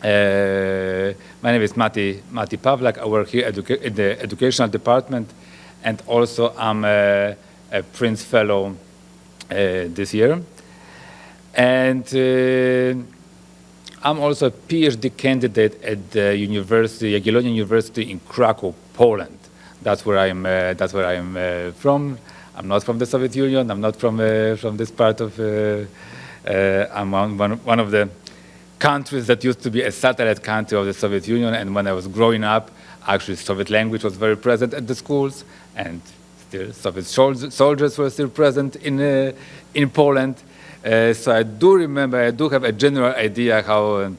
My name is Mati Pawlak. I work here in the educational department, and also I'm a Prins fellow this year. And I'm also a PhD candidate at the university, Jagiellonian University in Krakow, Poland. That's where I'm from. I'm not from the Soviet Union. I'm not from this part of. I'm one of the countries that used to be a satellite country of the Soviet Union. And when I was growing up, actually Soviet language was very present at the schools, and still Soviet soldiers were still present in Poland. So I do remember, I do have a general idea how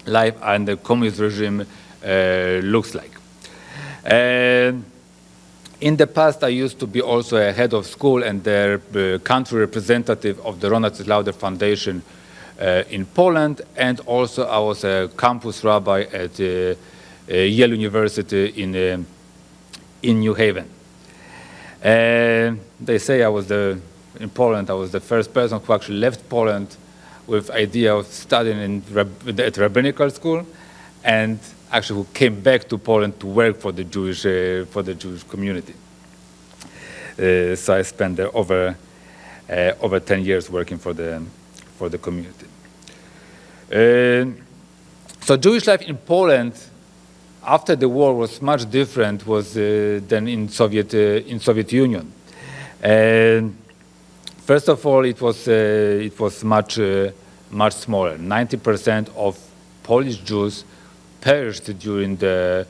life under the communist regime looks like. In the past, I used to be also a head of school and the country representative of the Ronald Lauder Foundation in Poland, and also I was a campus rabbi at Yale University in New Haven. They say in Poland, I was the first person who actually left Poland with idea of studying at rabbinical school, and actually who came back to Poland to work for the Jewish community. So I spent there over 10 years working for the community. So Jewish life in Poland after the war was much different than in Soviet Union. First of all, it was much smaller. 90% of Polish Jews perished during the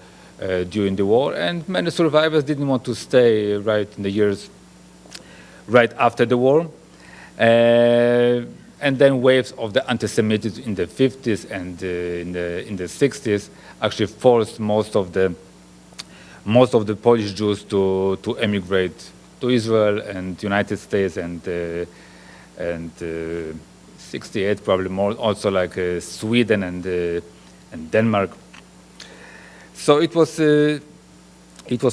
war, and many survivors didn't want to stay right in the years right after the war. And then waves of the anti-Semitism in the 50s and in the 60s actually forced most of the Polish Jews to emigrate to Israel and United States and 68 probably more, also like Sweden and Denmark. So it was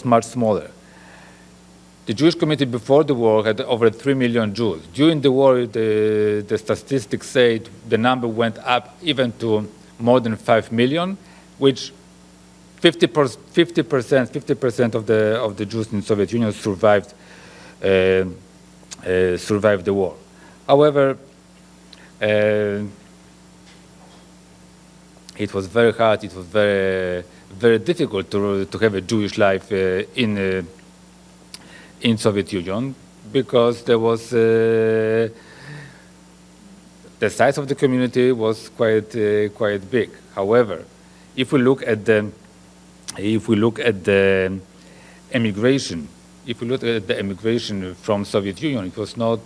much smaller. The Jewish community before the war had over 3 million Jews. During the war, the statistics say the number went up even to more than 5 million, which 50% of the Jews in the Soviet Union survived the war. However, it was very hard. It was very, very difficult to have a Jewish life in Soviet Union, because there was the size of the community was quite big. However, if we look at the emigration from Soviet Union, it was not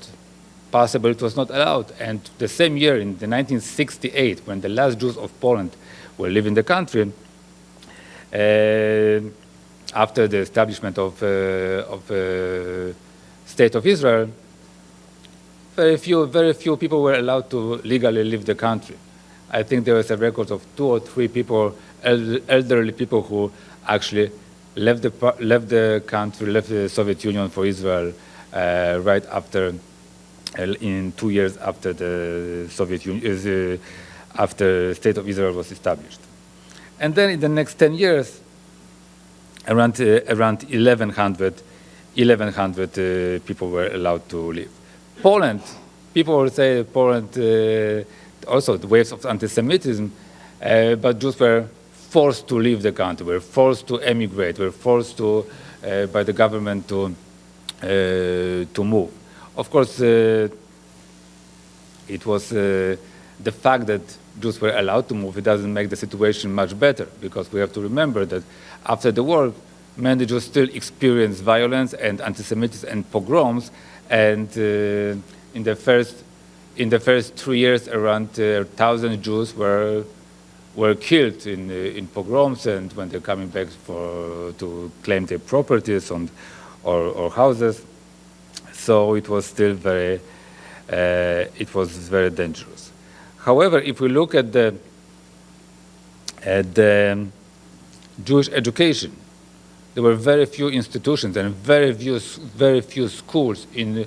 possible. It was not allowed. And the same year, in the 1968, when the last Jews of Poland were leaving the country, after the establishment of State of Israel, very few people were allowed to legally leave the country. I think there was a record of 2 or 3 people, elderly people, who actually left the country, left the Soviet Union for Israel right after, in 2 years after the Soviet Union, after State of Israel was established. And then in the next 10 years, around 1,100 people were allowed to leave. Poland, people will say Poland, also the waves of anti-Semitism, but Jews were forced to leave the country, were forced to emigrate, were forced to, by the government to move. Of course, it was the fact that Jews were allowed to move. It doesn't make the situation much better, because we have to remember that after the war, many Jews still experienced violence and anti-Semitism and pogroms, and in the first 3 years, around 1,000 Jews were killed in pogroms, and when they're coming back to claim their properties or houses. So it was still very dangerous. However, if we look at the Jewish education, there were very few institutions and very few schools in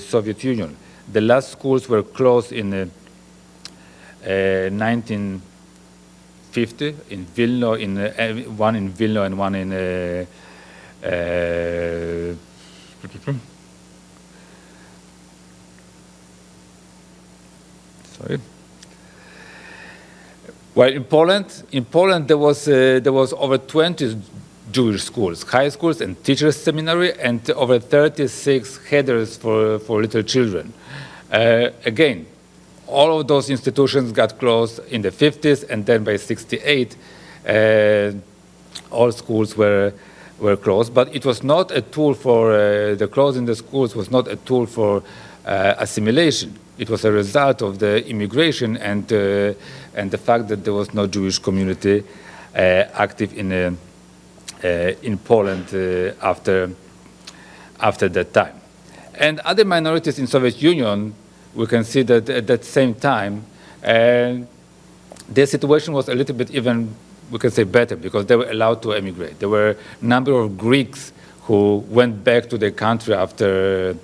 Soviet Union. The last schools were closed in 1950 in Vilno, one in Vilno and one in sorry. Well, in Poland there was over 20 Jewish schools, high schools and teachers seminary, and over 36 headers for little children. Again, all of those institutions got closed in the 50s, and then by 68, all schools were closed. But it was not a tool for the closing the schools was not a tool for assimilation. It was a result of the immigration and the fact that there was no Jewish community active in Poland after that time. And other minorities in Soviet Union, we can see that at that same time, their situation was a little bit even, we can say, better, because they were allowed to emigrate. There were a number of Greeks who went back to their country after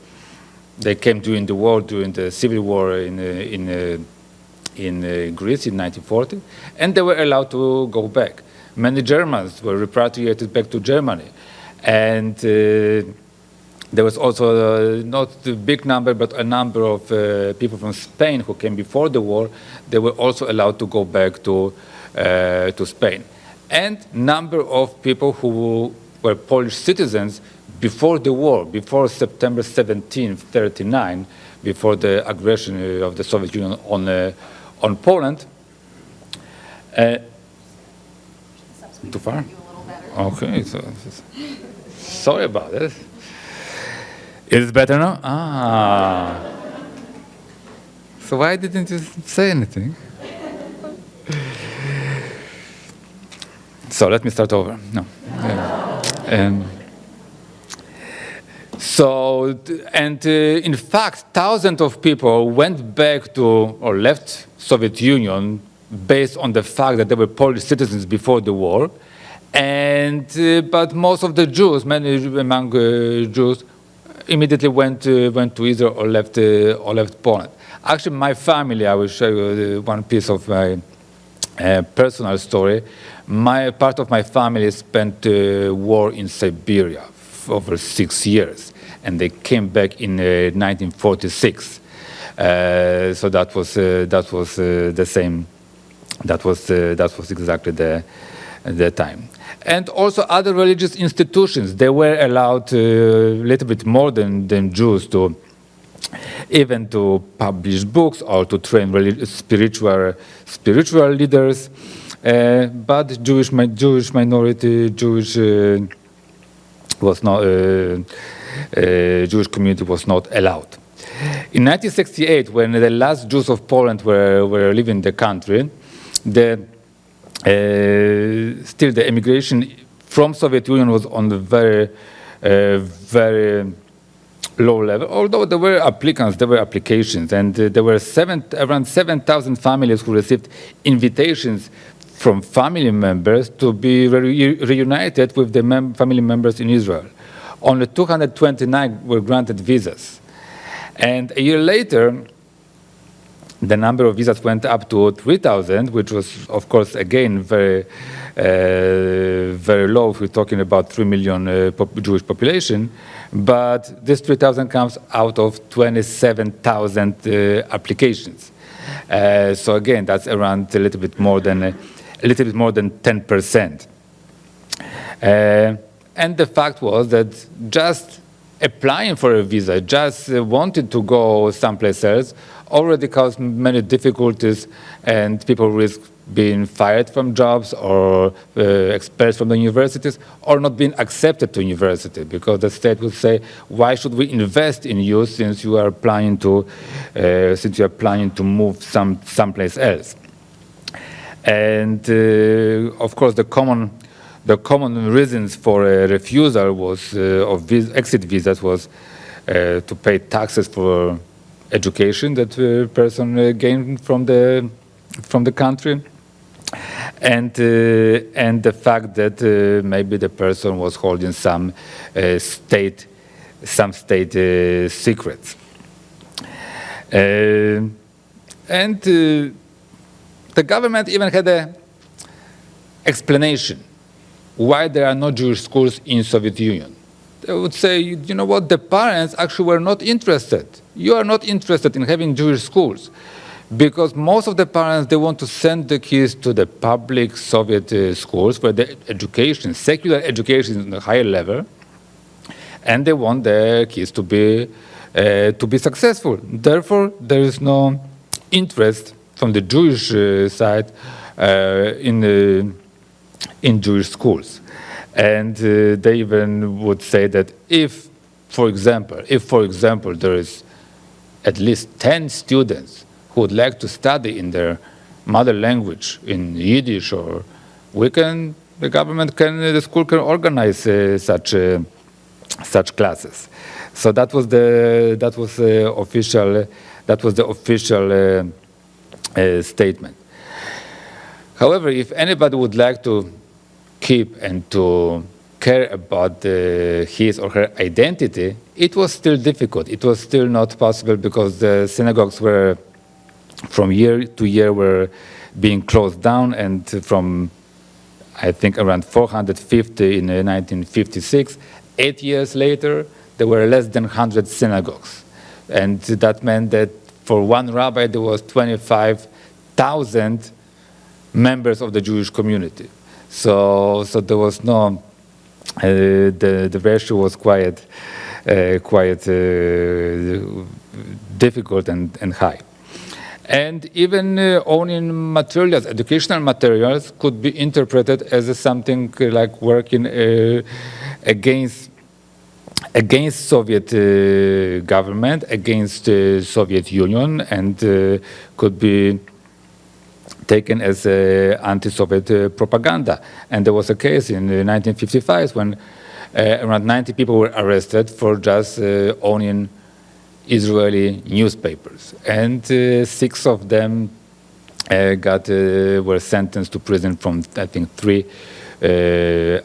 they came during the war, during the civil war in Greece in 1940, and they were allowed to go back. Many Germans were repatriated back to Germany, and there was also not a big number, but a number of people from Spain who came before the war. They were also allowed to go back to Spain, and number of people who were Polish citizens before the war, before September 17, 1939, before the aggression of the Soviet Union on Poland. Too far? Okay, so sorry about it. Is it better now? Ah. So why didn't you say anything? So let me start over. No. In fact, thousands of people went back to or left Soviet Union based on the fact that they were Polish citizens before the war, but most of the Jews, many among Jews, immediately went to Israel or left Poland. Actually, my family, I will show you one piece of my personal story. Part of my family spent war in Siberia for over 6 years, and they came back in 1946. So that was the same. That was exactly the time. And also other religious institutions, they were allowed a little bit more than Jews to even to publish books or to train spiritual leaders. But Jewish minority, Jewish community was not allowed. In 1968, when the last Jews of Poland were leaving the country, still the immigration from Soviet Union was on the very low level, although there were applicants, there were applications, and there were around 7,000 families who received invitations from family members to be reunited with their family members in Israel. Only 229 were granted visas. And a year later, the number of visas went up to 3,000, which was, of course, again, very low if we're talking about 3 million Jewish population. But this 3,000 comes out of 27,000 applications. So again, that's around a little bit more than 10%. And the fact was that just applying for a visa, just wanting to go someplace else, already caused many difficulties, and people risk being fired from jobs or expelled from the universities or not being accepted to university, because the state would say, why should we invest in you since you are planning to move someplace else? And of course, the common reasons for a refusal was of exit visas was to pay taxes for education that the person gained from the country, and the fact that maybe the person was holding some state secrets. And the government even had an explanation why there are no Jewish schools in Soviet Union. They would say, you know what, the parents actually were not interested. You are not interested in having Jewish schools because most of the parents, they want to send the kids to the public Soviet schools where the education, secular education is on a higher level, and they want their kids to be successful. Therefore, there is no interest from the Jewish side in Jewish schools. And they even would say that if, for example, there is at least 10 students who would like to study in their mother language, in Yiddish, or the school can organize such classes. So that was the official statement. However, if anybody would like to keep and to care about his or her identity, it was still difficult. It was still not possible because the synagogues were, from year to year, were being closed down, and from, I think, around 450 in 1956, 8 years later, there were less than 100 synagogues. And that meant that for one rabbi, there was 25,000 members of the Jewish community. So there was no, the ratio was quite difficult and high. And even owning materials, educational materials, could be interpreted as something like working against Soviet government, against Soviet Union, and could be taken as anti-Soviet propaganda. And there was a case in 1955 when around 90 people were arrested for just owning Israeli newspapers, and 6 of them were sentenced to prison from, I think, 3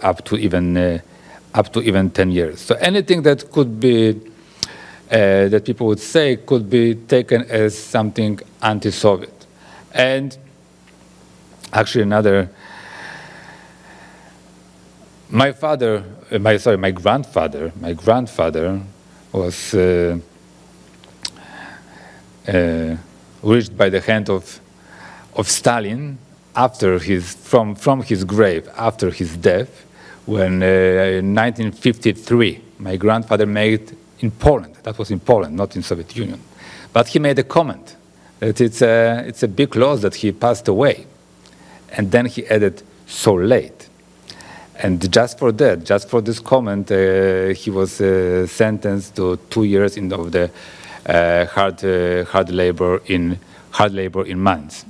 up to even 10 years. So anything that could be that people would say could be taken as something anti-Soviet. And actually, my grandfather was reached by the hand of Stalin from his grave after his death, when in 1953 my grandfather made in Poland. That was in Poland, not in Soviet Union. But he made a comment that it's a big loss that he passed away. And then he added, so late. And just for this comment, he was sentenced to 2 years of the hard labor in mines.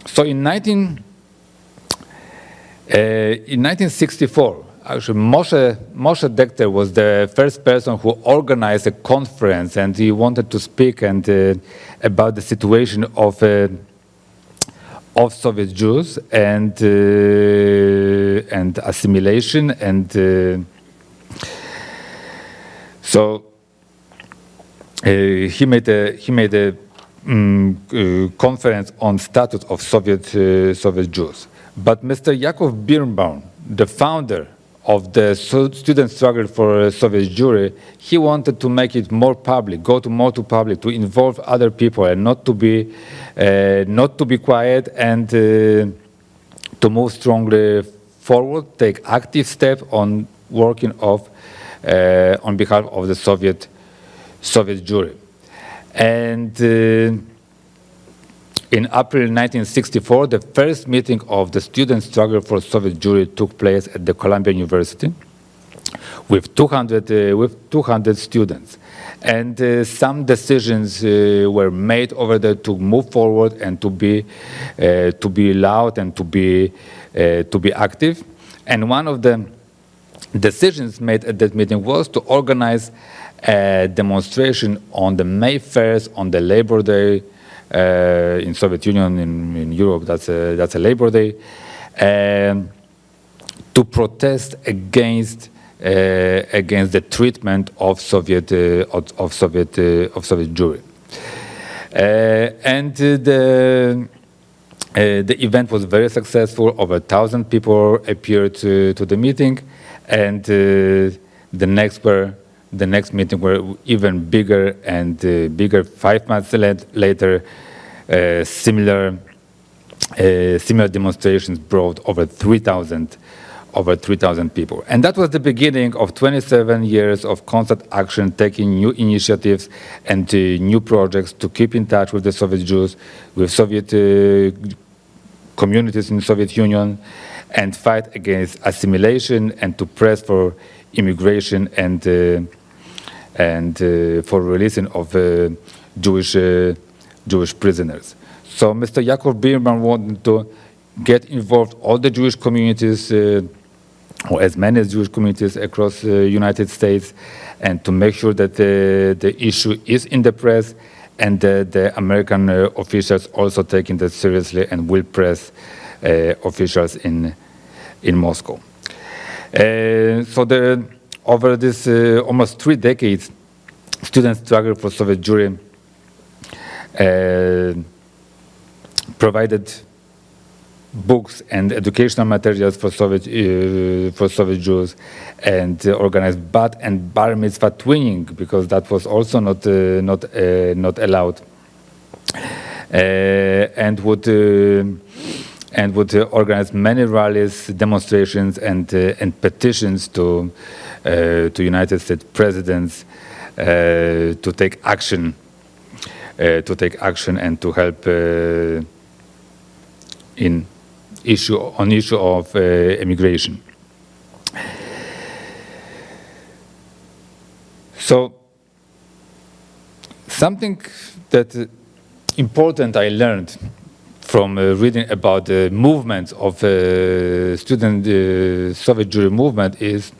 So in 1964, actually, Moshe Dekter was the first person who organized a conference, and he wanted to speak about the situation of Soviet Jews and assimilation, and so he made a conference on status of Soviet Jews. But Mr. Yaakov Birnbaum, the founder of the student struggle for Soviet Jewry, he wanted to make it more public, more to public, to involve other people, and not to be quiet, and to move strongly forward, take active step on working on behalf of the Soviet Jewry. And in April 1964, the first meeting of the student struggle for Soviet Jewry took place at the Columbia University with 200 students. And some decisions were made over there to move forward and to be loud and to be active. And one of the decisions made at that meeting was to organize a demonstration on the May 1st, on the Labor Day. In Soviet Union, in Europe, that's a Labor Day, to protest against the treatment of Soviet Jewry. And the event was very successful. Over 1,000 people appeared to the meeting, and the next meeting were even bigger and bigger. 5 months later, similar demonstrations brought over 3,000 people. And that was the beginning of 27 years of constant action, taking new initiatives and new projects to keep in touch with the Soviet Jews, with Soviet communities in the Soviet Union, and fight against assimilation, and to press for immigration and for releasing of Jewish prisoners. So Mr. Yaakov Birman wanted to get involved all the Jewish communities, or as many as Jewish communities across the United States, and to make sure that the issue is in the press, and the American officials also taking that seriously and will press officials in Moscow. So over this almost 3 decades, students struggle for Soviet Jewry provided books and educational materials for Soviet Jews, and organized bat and bar mitzvah twinning, because that was also not allowed, and would organize many rallies, demonstrations, and petitions to United States presidents to take action and to help on issue of immigration. So something that important I learned from reading about the movements of student Soviet Jewry movement is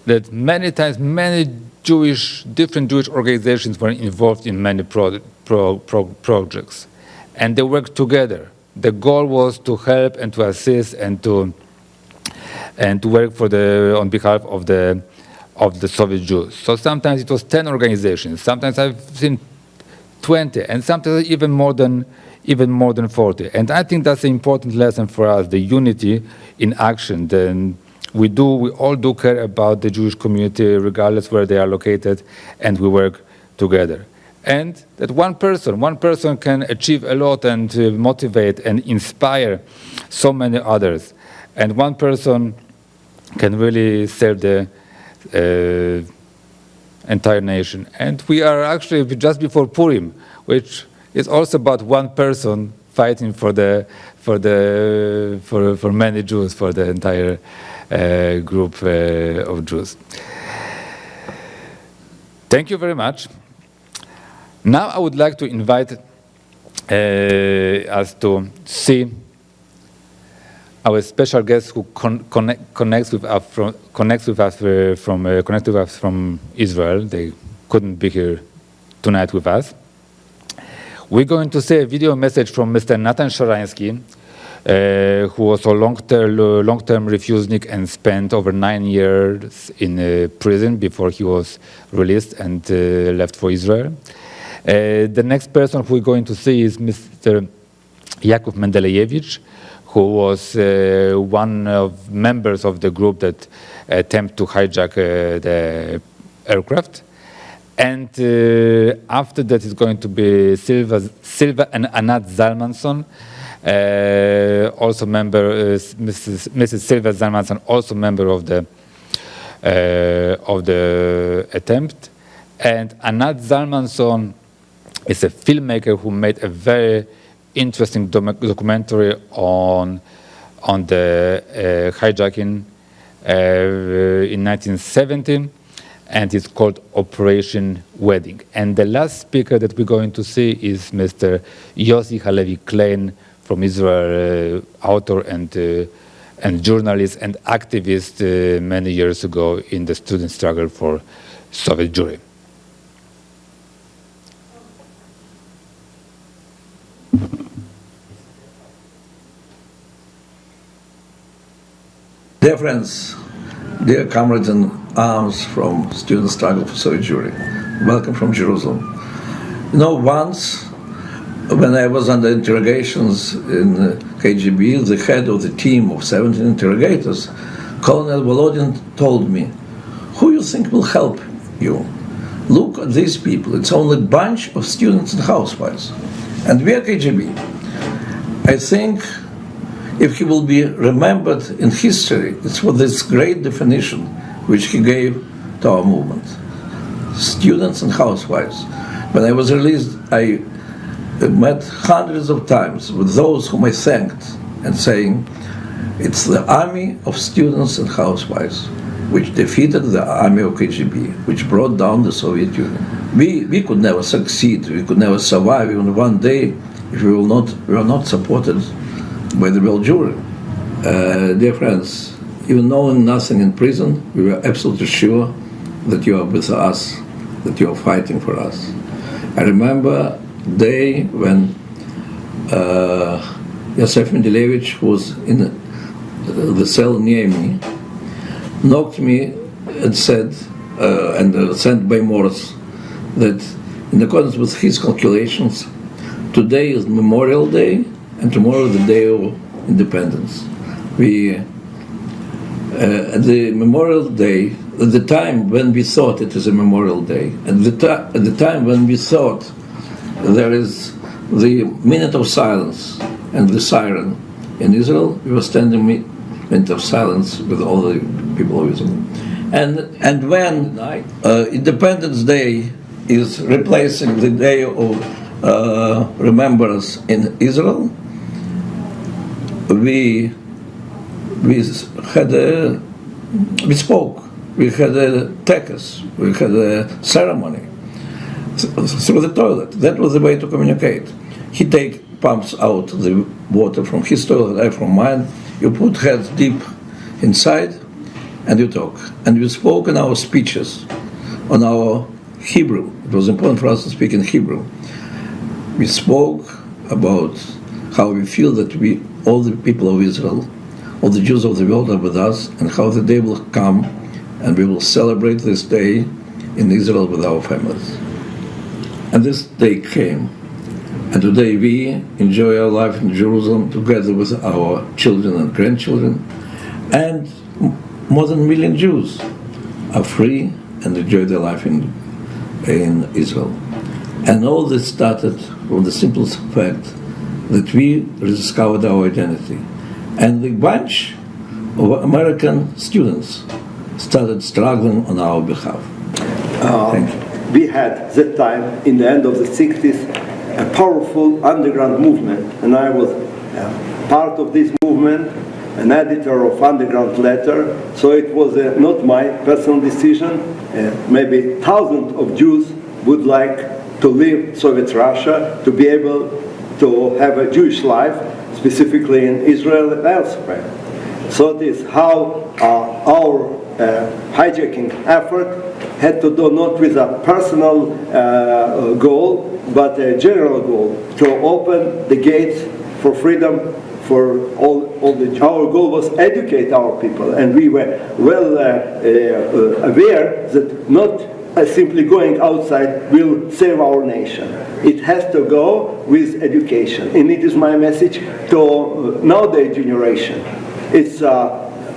that many times different Jewish organizations were involved in many projects, and they worked together. The goal was to help and to assist and to work on behalf of the Soviet Jews. So sometimes it was 10 organizations. Sometimes I've seen 20, and sometimes even more than 40. And I think that's an important lesson for us: the unity in action. Then we all do care about the Jewish community, regardless where they are located, and we work together. And that one person can achieve a lot and motivate and inspire so many others. And one person can really serve the entire nation. And we are actually just before Purim, which is also about one person fighting for many Jews, for the entire group of Jews. Thank you very much. Now I would like to invite us to see our special guest who connects with us from Israel. They couldn't be here tonight with us. We're going to see a video message from Mr. Natan Sharansky, who was a long-term Refusenik and spent over 9 years in prison before he was released and left for Israel. The next person who we're going to see is Mr. Yakov Mendeleyevich, who was one of members of the group that attempted to hijack the aircraft. And after that is going to be Silva and Anat Zalmanson, also member, Mrs. Silva Zalmanson, also member of the attempt. And Anat Zalmanson is a filmmaker who made a very interesting documentary on the hijacking in 1970, and it's called Operation Wedding. And the last speaker that we're going to see is Mr. Yossi Hilari from Israel, author and journalist and activist many years ago in the student struggle for Soviet Jewry. Dear friends, dear comrades in arms from Student Struggle for Soviet Jewry, welcome from Jerusalem. You know, once when I was under interrogations in KGB, the head of the team of 17 interrogators, Colonel Volodin, told me, "Who you think will help you? Look at these people. It's only a bunch of students and housewives. And we are KGB." I think if he will be remembered in history, it's for this great definition which he gave to our movement. Students and housewives. When I was released, I met hundreds of times with those whom I thanked and saying, it's the army of students and housewives which defeated the army of KGB, which brought down the Soviet Union. We could never succeed, we could never survive even one day if we were not supported by the real Jewry. Dear friends, even knowing nothing in prison, we were absolutely sure that you are with us, that you are fighting for us. I remember the day when Yosef Mendelevich, who was in the cell near me, knocked me and said, and sent by Morse, that in accordance with his calculations, today is Memorial Day and tomorrow is the day of independence. At the Memorial Day, at the time when we thought it is a Memorial Day, at the time when we thought there is the minute of silence and the siren in Israel, we were standing minute of silence with all the people of Israel. And when Independence Day is replacing the day of remembrance in Israel, we spoke, we had a tekes, we had a ceremony through the toilet. That was the way to communicate. He pumps out the water from his toilet, I from mine. You put heads deep inside and you talk. And we spoke in our speeches on our Hebrew. It was important for us to speak in Hebrew. We spoke about how we feel that all the people of Israel, all the Jews of the world are with us, and how the day will come and we will celebrate this day in Israel with our families. And this day came. And today we enjoy our life in Jerusalem together with our children and grandchildren. And more than 1 million Jews are free and enjoy their life in Israel. And all this started from the simple fact that we rediscovered our identity. And the bunch of American students started struggling on our behalf. Thank you. We had that time, in the end of the 60s, a powerful underground movement, and I was part of this movement, an editor of Underground Letter, so it was not my personal decision. Maybe thousands of Jews would like to leave Soviet Russia, to be able to have a Jewish life, specifically in Israel and elsewhere. So this is how our hijacking effort had to do not with a personal goal, but a general goal, to open the gates for freedom for all our goal was educate our people, and we were well aware that not simply going outside will save our nation. It has to go with education, and it is my message to nowadays generation. It's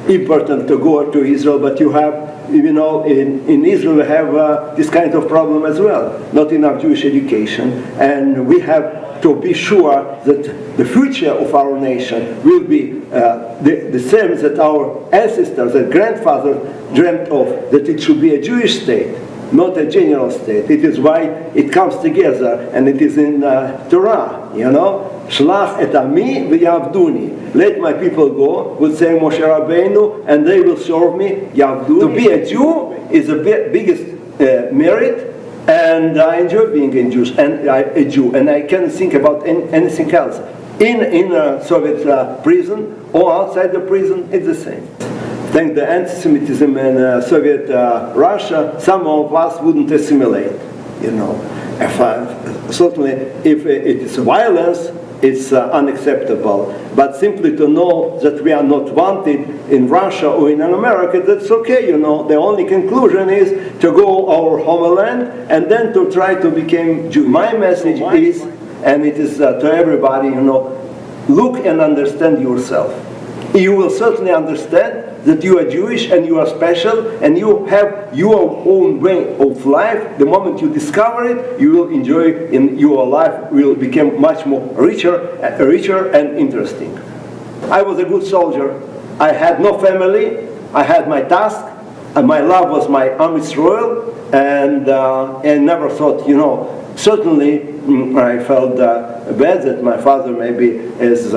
important to go to Israel, but you have, in Israel we have this kind of problem as well. Not enough Jewish education, and we have to be sure that the future of our nation will be the same that our ancestors and grandfathers dreamt of, that it should be a Jewish state, not a general state. It is why it comes together, and it is in Torah, Shlach et ami v'yavduni. Let my people go, would say Moshe Rabbeinu, and they will serve me, yavduni. To be a Jew is the biggest merit, and I enjoy being a Jew, and I can't think about anything else. In a Soviet prison or outside the prison, it's the same. Thanks to anti-Semitism in Soviet Russia, some of us wouldn't assimilate. Certainly, if it is violence, it's unacceptable. But simply to know that we are not wanted in Russia or in America, that's okay, The only conclusion is to go our homeland and then to try to become Jew. My message is and it is to everybody, look and understand yourself. You will certainly understand that you are Jewish and you are special and you have your own way of life. The moment you discover it, you will enjoy it, and your life will become much more richer and interesting. I was a good soldier. I had no family. I had my task. And my love was my Am Yisrael, and never thought, certainly I felt bad that my father maybe is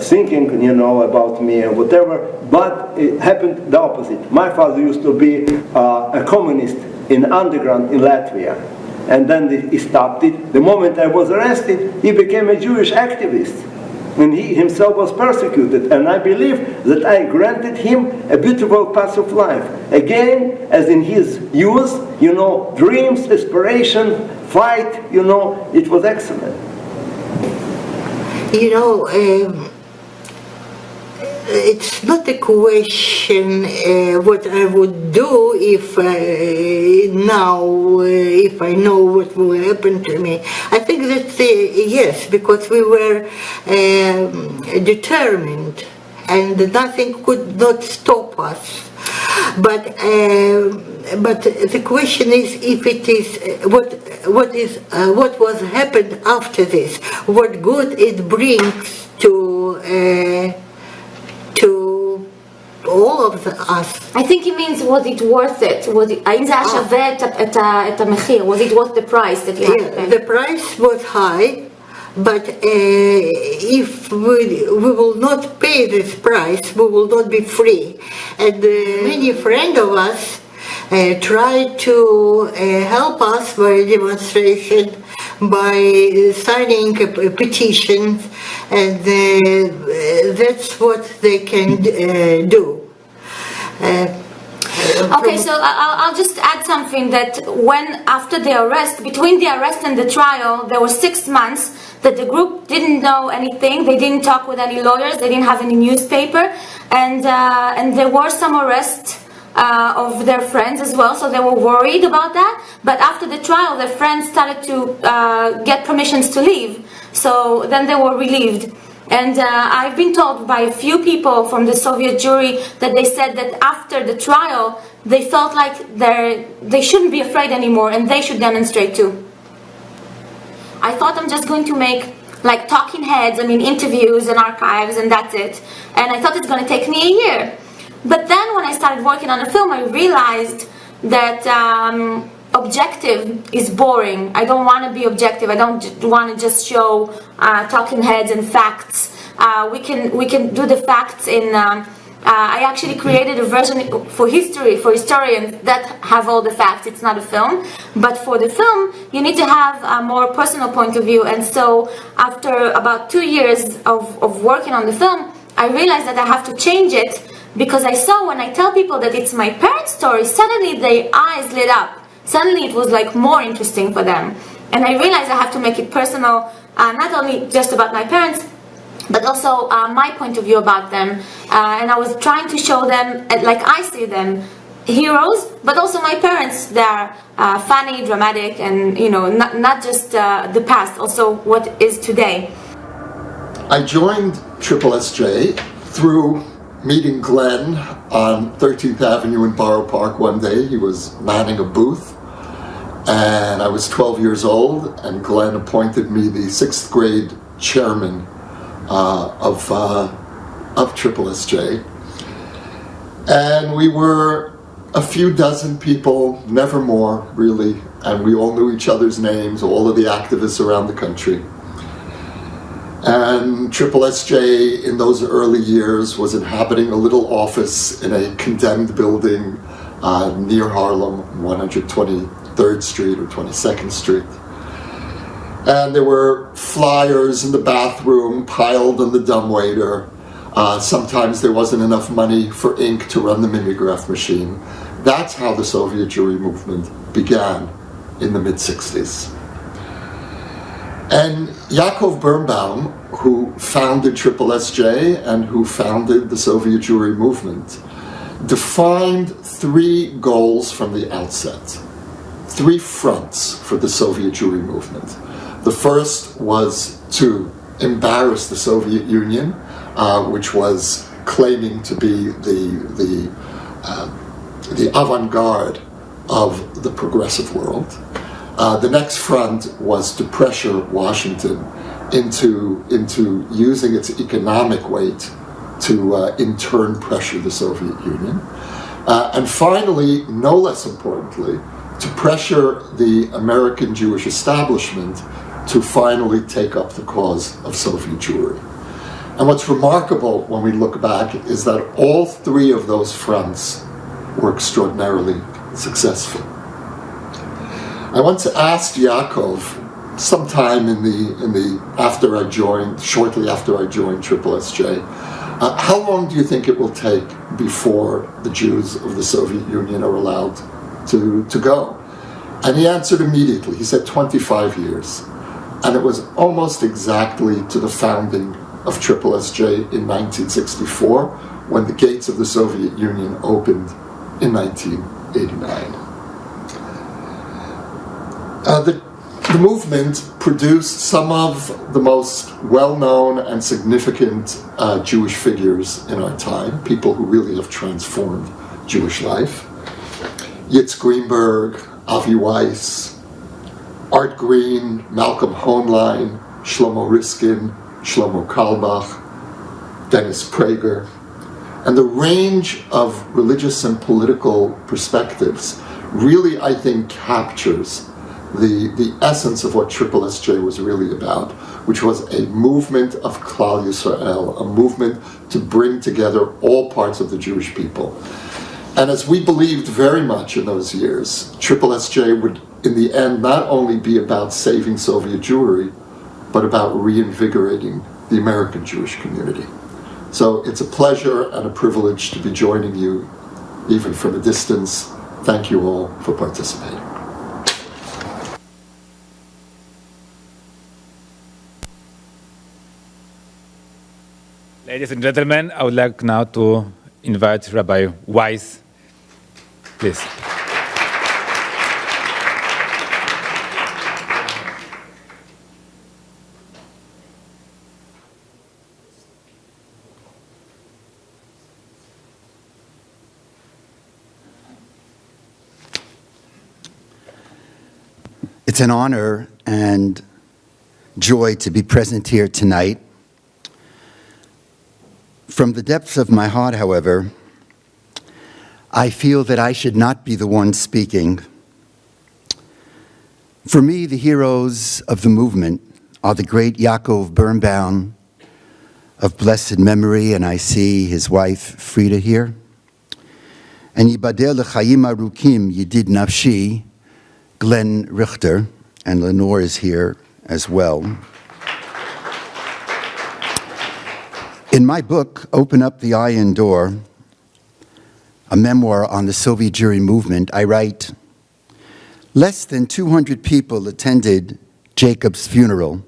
thinking, about me and whatever, but it happened the opposite. My father used to be a communist in underground in Latvia, and then he stopped it. The moment I was arrested, he became a Jewish activist. And he himself was persecuted, and I believe that I granted him a beautiful path of life. Again, as in his youth, dreams, aspiration, fight, it was excellent. It's not a question what I would do if I know what will happen to me. I think that yes, because we were determined, and nothing could not stop us. But the question is, if it is what was happened after this, what good it brings to all of us. I think he means, was it worth it? Was it was it worth the price that you had to pay? The price was high, but if we will not pay this price, we will not be free. And many friends of us tried to help us by demonstration, by signing petitions, and that's what they can do. Okay, so I'll just add something, that after the arrest, between the arrest and the trial, there were 6 months that the group didn't know anything. They didn't talk with any lawyers. They didn't have any newspaper, and there were some arrests of their friends as well, so they were worried about that. But after the trial, their friends started to get permissions to leave, so then they were relieved. And I've been told by a few people from the Soviet Jewry that they said that after the trial, they felt like they shouldn't be afraid anymore, and they should demonstrate too. I thought I'm just going to make like talking heads, interviews and archives, and that's it. And I thought it's going to take me a year. But then when I started working on the film, I realized that objective is boring. I don't want to be objective. I don't want to just show talking heads and facts. We can do the facts in. I actually created a version for historians that have all the facts. It's not a film, but for the film, you need to have a more personal point of view. And so, after about 2 years of working on the film, I realized that I have to change it, because I saw when I tell people that it's my parents' story, suddenly their eyes lit up. Suddenly it was like more interesting for them. And I realized I have to make it personal, not only just about my parents, but also my point of view about them. And I was trying to show them, like I see them, heroes, but also my parents. They're funny, dramatic, and not just the past, also what is today. I joined SSSJ through meeting Glenn on 13th Avenue in Borough Park one day. He was manning a booth, and I was 12 years old, and Glenn appointed me the 6th grade chairman of SSSJ. And we were a few dozen people, never more, really, and we all knew each other's names, all of the activists around the country. And SSSJ in those early years was inhabiting a little office in a condemned building near Harlem, 123rd Street or 22nd Street. And there were flyers in the bathroom piled on the dumbwaiter. Sometimes there wasn't enough money for ink to run the mimeograph machine. That's how the Soviet Jewry movement began in the mid-60s. And Yaakov Birnbaum, who founded SSSJ and who founded the Soviet Jewry movement, defined 3 goals from the outset, 3 fronts for the Soviet Jewry movement. The first was to embarrass the Soviet Union, which was claiming to be the avant-garde of the progressive world. The next front was to pressure Washington into using its economic weight to in turn pressure the Soviet Union. And finally, no less importantly, to pressure the American Jewish establishment to finally take up the cause of Soviet Jewry. And what's remarkable when we look back is that all three of those fronts were extraordinarily successful. I want to ask Yaakov, sometime shortly after I joined SSSJ, how long do you think it will take before the Jews of the Soviet Union are allowed to go? And he answered immediately. He said 25 years. And it was almost exactly to the founding of SSSJ in 1964, when the gates of the Soviet Union opened in 1989. The movement produced some of the most well-known and significant Jewish figures in our time, people who really have transformed Jewish life. Yitz Greenberg, Avi Weiss, Art Green, Malcolm Hoenlein, Shlomo Riskin, Shlomo Carlebach, Dennis Prager. And the range of religious and political perspectives really, I think, captures the essence of what SSSJ was really about, which was a movement of Klal Yisrael, a movement to bring together all parts of the Jewish people. And as we believed very much in those years, SSSJ would, in the end, not only be about saving Soviet Jewry, but about reinvigorating the American Jewish community. So it's a pleasure and a privilege to be joining you, even from a distance. Thank you all for participating. Ladies and gentlemen, I would like now to invite Rabbi Weiss, please. It's an honor and joy to be present here tonight. From the depths of my heart, however, I feel that I should not be the one speaking. For me, the heroes of the movement are the great Yaakov Birnbaum of blessed memory, and I see his wife Frida here, and Yibadel L'Chaim Arukim Yedid Nafshi, Glenn Richter, and Lenore is here as well. In my book, Open Up the Iron Door, a memoir on the Soviet Jewry movement, I write, less than 200 people attended Jacob's funeral,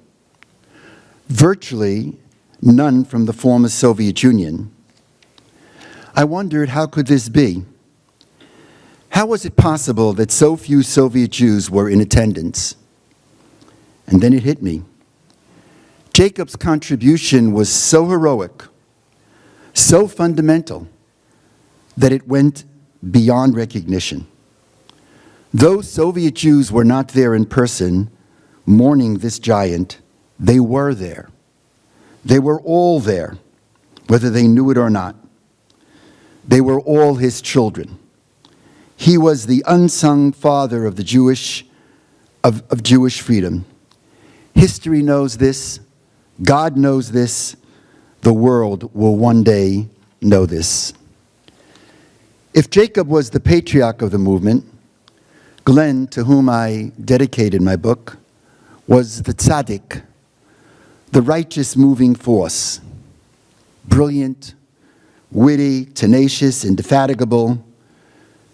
virtually none from the former Soviet Union. I wondered, how could this be? How was it possible that so few Soviet Jews were in attendance? And then it hit me. Jacob's contribution was so heroic, so fundamental, that it went beyond recognition. Though Soviet Jews were not there in person, mourning this giant, they were there. They were all there, whether they knew it or not. They were all his children. He was the unsung father of the Jewish freedom. History knows this. God knows this. The world will one day know this. If Jacob was the patriarch of the movement, Glenn, to whom I dedicated my book, was the tzaddik, the righteous moving force, brilliant, witty, tenacious, indefatigable,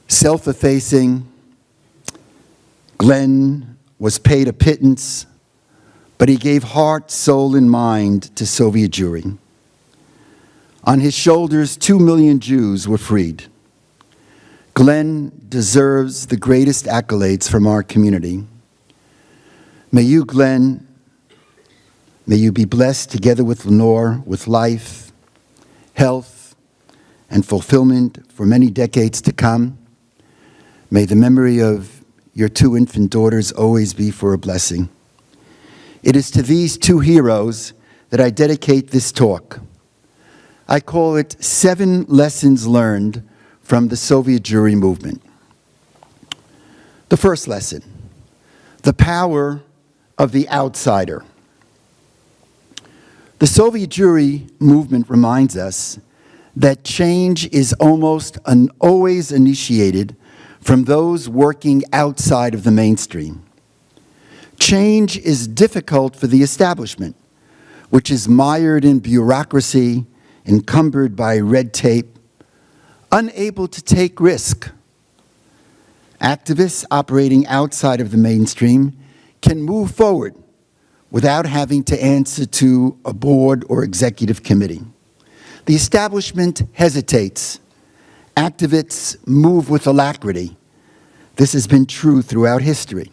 self-effacing. Glenn was paid a pittance, but he gave heart, soul, and mind to Soviet Jewry. On his shoulders, 2 million Jews were freed. Glenn deserves the greatest accolades from our community. May you, Glenn, May you be blessed together with Lenore with life, health, and fulfillment for many decades to come. May the memory of your 2 infant daughters always be for a blessing. It is to these 2 heroes that I dedicate this talk. I call it 7 Lessons Learned from the Soviet Jewry Movement. The first lesson, the power of the outsider. The Soviet Jewry movement reminds us that change is almost always initiated from those working outside of the mainstream. Change is difficult for the establishment, which is mired in bureaucracy, encumbered by red tape, unable to take risk. Activists operating outside of the mainstream can move forward without having to answer to a board or executive committee. The establishment hesitates. Activists move with alacrity. This has been true throughout history.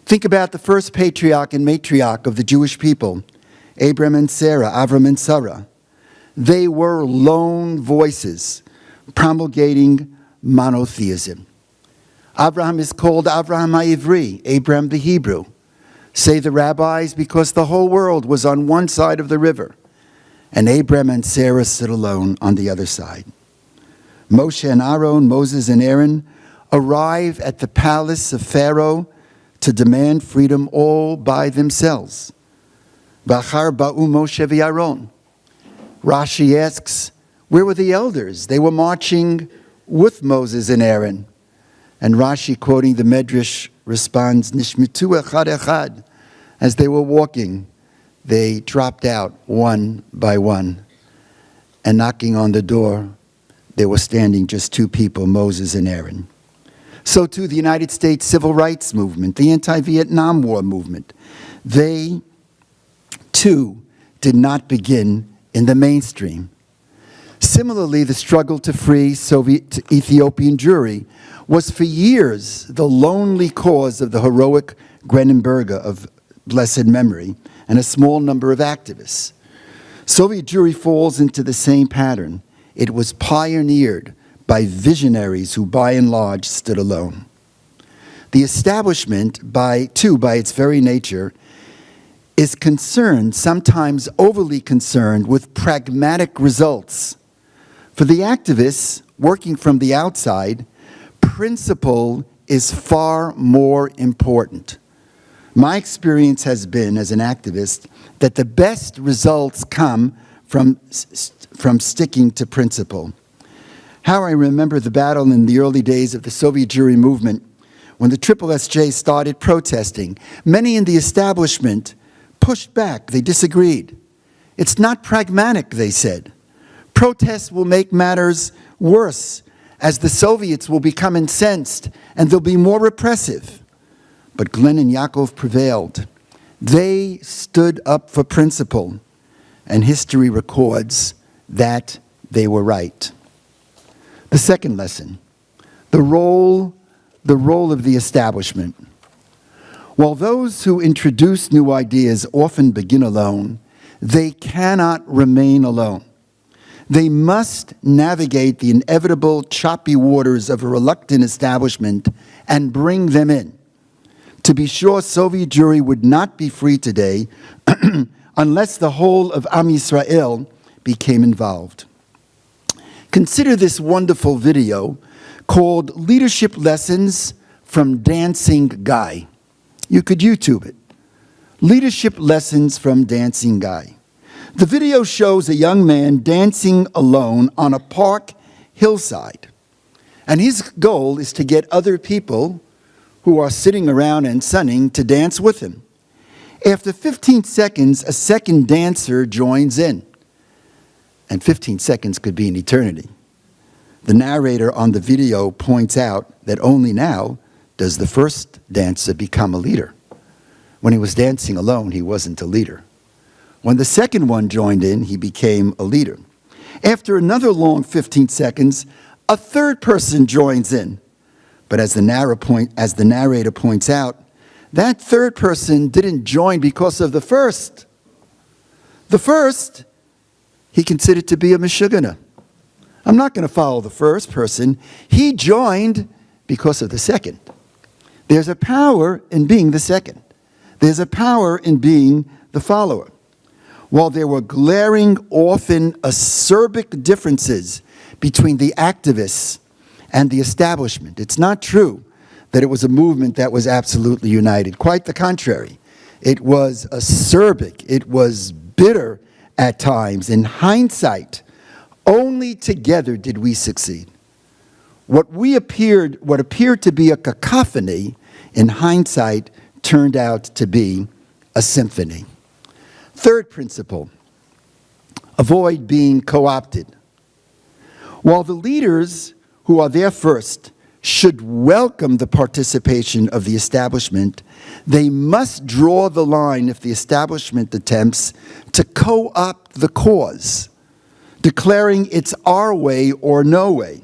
Think about the first patriarch and matriarch of the Jewish people, Abram and Sarah, Avram and Sarah. They were lone voices promulgating monotheism. Abraham is called Avraham HaIvri, Abraham the Hebrew, say the rabbis, because the whole world was on one side of the river, and Abraham and Sarah stood alone on the other side. Moshe and Aaron, Moses and Aaron, arrive at the palace of Pharaoh to demand freedom all by themselves. V'achar ba'u Moshe v'Aaron. Rashi asks, where were the elders? They were marching with Moses and Aaron. And Rashi, quoting the Medrash, responds, Nishmitu echad echad. As they were walking, they dropped out one by one. And knocking on the door, there were standing just 2 people, Moses and Aaron. So too the United States Civil Rights Movement, the anti-Vietnam War movement. They, too, did not begin in the mainstream. Similarly, the struggle to free Soviet Ethiopian Jewry was for years the lonely cause of the heroic Grenenberger of blessed memory and a small number of activists. Soviet Jewry falls into the same pattern. It was pioneered by visionaries who by and large stood alone. The establishment, by its very nature, is concerned, sometimes overly concerned, with pragmatic results. For the activists working from the outside, principle is far more important. My experience has been, as an activist, that the best results come from sticking to principle. How I remember the battle in the early days of the Soviet Jewry movement when the SSSJ started protesting. Many in the establishment pushed back. They disagreed. It's not pragmatic, they said. Protests will make matters worse as the Soviets will become incensed and they'll be more repressive. But Glenn and Yaakov prevailed. They stood up for principle, and history records that they were right. The second lesson, the role of the establishment. While those who introduce new ideas often begin alone, they cannot remain alone. They must navigate the inevitable choppy waters of a reluctant establishment and bring them in. To be sure, Soviet Jewry would not be free today unless the whole of Am Yisrael became involved. Consider this wonderful video called Leadership Lessons from Dancing Guy. You could YouTube it. Leadership Lessons from Dancing Guy. The video shows a young man dancing alone on a park hillside. And his goal is to get other people who are sitting around and sunning to dance with him. After 15 seconds, a second dancer joins in. And 15 seconds could be an eternity. The narrator on the video points out that only now does the first dancer become a leader. When he was dancing alone, he wasn't a leader. When the second one joined in, he became a leader. After another long 15 seconds, a third person joins in. But as the narrator points out, that third person didn't join because of the first. The first, he considered to be a Meshuggah. I'm not going to follow the first person. He joined because of the second. There's a power in being the second. There's a power in being the follower. While there were glaring, often acerbic differences between the activists and the establishment, it's not true that it was a movement that was absolutely united. Quite the contrary. It was acerbic. It was bitter at times. In hindsight, only together did we succeed. What appeared to be a cacophony, in hindsight, turned out to be a symphony. Third principle, avoid being co-opted. While the leaders who are there first should welcome the participation of the establishment, they must draw the line if the establishment attempts to co-opt the cause, declaring it's our way or no way.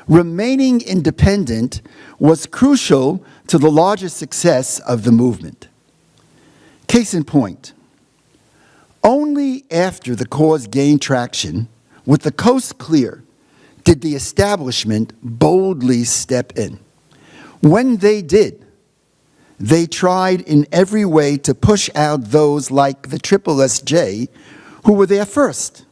Remaining independent was crucial to the larger success of the movement. Case in point, only after the cause gained traction, with the coast clear, did the establishment boldly step in. When they did, they tried in every way to push out those like the SSSJ who were there first.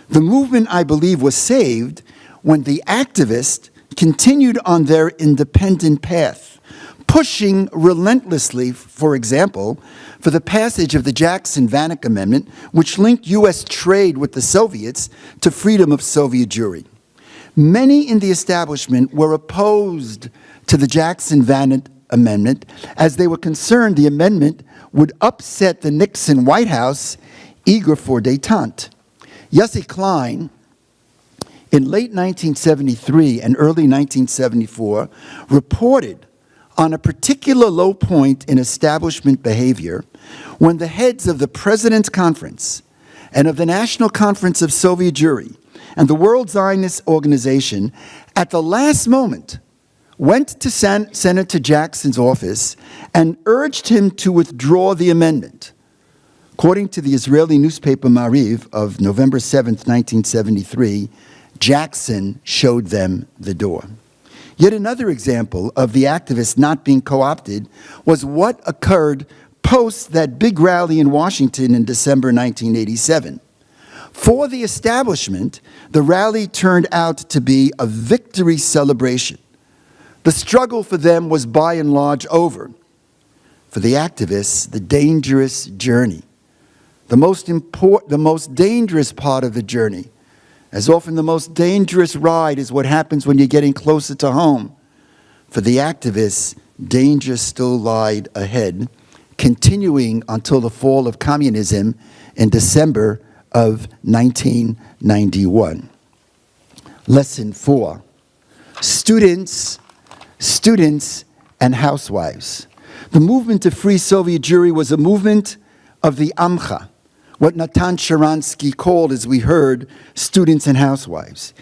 The movement, I believe, was saved when the activists continued on their independent path, pushing relentlessly, for example, for the passage of the Jackson-Vanik Amendment, which linked U.S. trade with the Soviets to freedom of Soviet Jewry. Many in the establishment were opposed to the Jackson-Vanik Amendment as they were concerned the amendment would upset the Nixon White House, eager for détente. Yossi Klein, in late 1973 and early 1974, reported on a particular low point in establishment behavior when the heads of the President's Conference and of the National Conference of Soviet Jewry and the World Zionist Organization at the last moment went to Senator Jackson's office and urged him to withdraw the amendment. According to the Israeli newspaper Maariv of November 7, 1973, Jackson showed them the door. Yet another example of the activists not being co-opted was what occurred post that big rally in Washington in December 1987. For the establishment, the rally turned out to be a victory celebration. The struggle for them was by and large over. For the activists, the dangerous journey, the most dangerous part of the journey, as often the most dangerous ride is what happens when you're getting closer to home. For the activists, danger still lied ahead, continuing until the fall of communism in December of 1991. Lesson 4, students and housewives. The movement to free Soviet Jewry was a movement of the Amcha, what Natan Sharansky called, as we heard, students and housewives.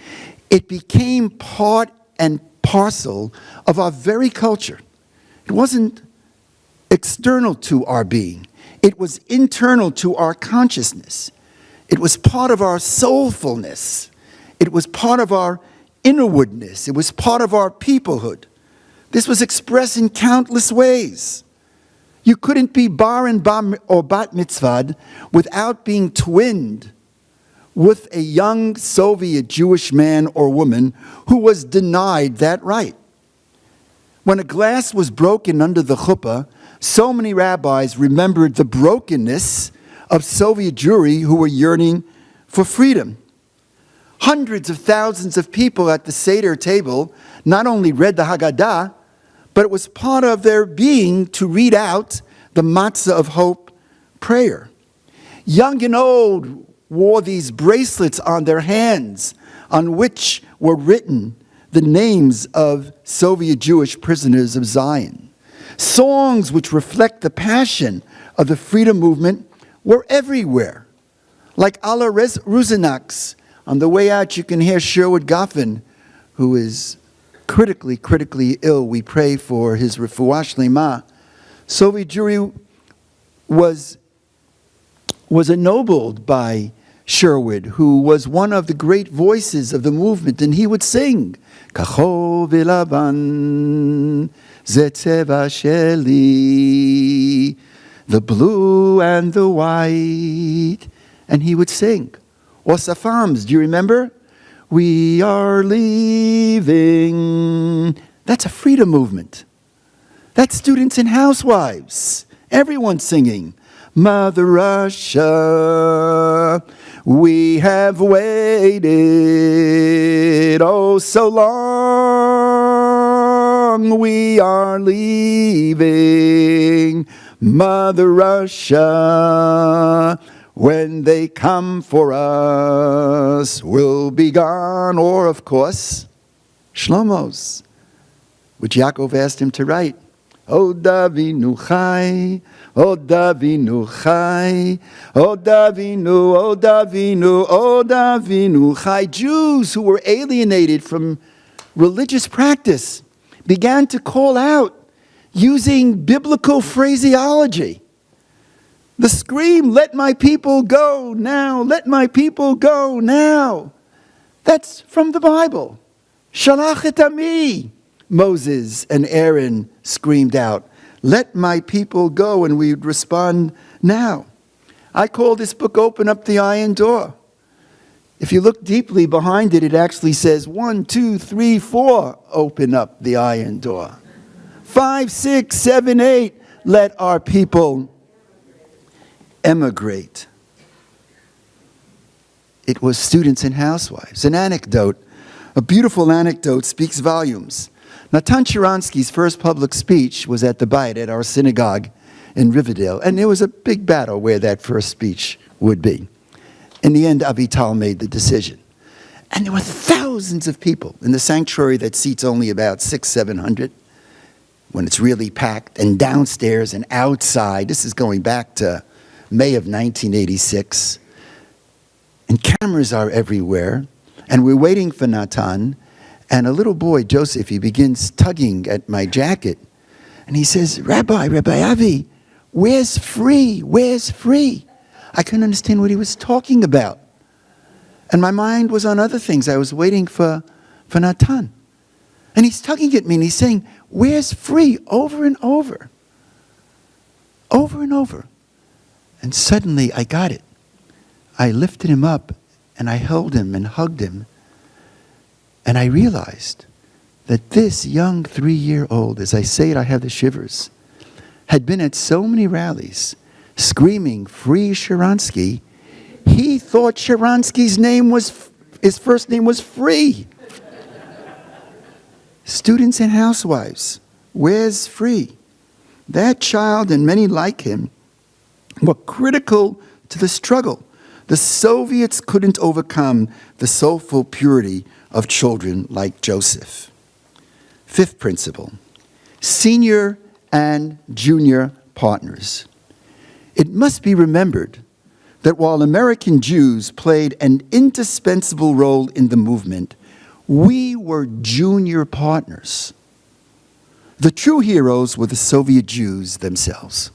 It became part and parcel of our very culture. It wasn't external to our being. It was internal to our consciousness. It was part of our soulfulness. It was part of our inwardness. It was part of our peoplehood. This was expressed in countless ways. You couldn't be bar and or bat mitzvah without being twinned with a young Soviet Jewish man or woman who was denied that right. When a glass was broken under the chuppah, so many rabbis remembered the brokenness of Soviet Jewry who were yearning for freedom. Hundreds of thousands of people at the Seder table not only read the Haggadah, but it was part of their being to read out the Matzah of Hope prayer. Young and old wore these bracelets on their hands on which were written the names of Soviet Jewish prisoners of Zion. Songs which reflect the passion of the freedom movement were everywhere. Like Allah Ruzinak's, on the way out you can hear Sherwood Goffin, who is critically ill. We pray for his refuah shlema. Soviet Jewry was was ennobled by Sherwood, who was one of the great voices of the movement, and he would sing, Kachol v'lavan ze tzeva sheli, the blue and the white, and he would sing. Or Safams, do you remember? We are leaving. That's a freedom movement. That's students and housewives. Everyone singing. Mother Russia, we have waited oh so long. We are leaving. Mother Russia, when they come for us, we'll be gone. Or, of course, Shlomo's, which Yaakov asked him to write. O Davinu Chai, O Davinu Chai, O Davinu, O Davinu, O Davinu Chai. Jews who were alienated from religious practice began to call out using biblical phraseology. The scream, let my people go now, let my people go now. That's from the Bible. Shalach et ami, Moses and Aaron screamed out, let my people go, and we would respond now. I call this book Open Up the Iron Door. If you look deeply behind it, it actually says 1, 2, 3, 4, open up the iron door. 5, 6, 7, 8, let our people emigrate. It was students and housewives. An anecdote, a beautiful anecdote, speaks volumes. Natan Sharansky's first public speech was at the Bayit, at our synagogue in Riverdale, and there was a big battle where that first speech would be. In the end, Avital made the decision. And there were thousands of people in the sanctuary that seats only about 600, 700 when it's really packed, and downstairs and outside. This is going back to May of 1986. And cameras are everywhere. And we're waiting for Natan. And a little boy, Joseph, he begins tugging at my jacket. And he says, Rabbi Avi, where's free? Where's free? I couldn't understand what he was talking about. And my mind was on other things. I was waiting for Natan. And he's tugging at me and he's saying, where's free? Over and over. Over and over. And suddenly I got it. I lifted him up and I held him and hugged him. And I realized that this young 3-year-old, as I say it, I have the shivers, had been at so many rallies screaming, free Sharansky. He thought Sharansky's his first name was Free. Students and housewives, where's Free? That child and many like him were critical to the struggle. The Soviets couldn't overcome the soulful purity of children like Joseph. Fifth principle, senior and junior partners. It must be remembered that while American Jews played an indispensable role in the movement, we were junior partners. The true heroes were the Soviet Jews themselves.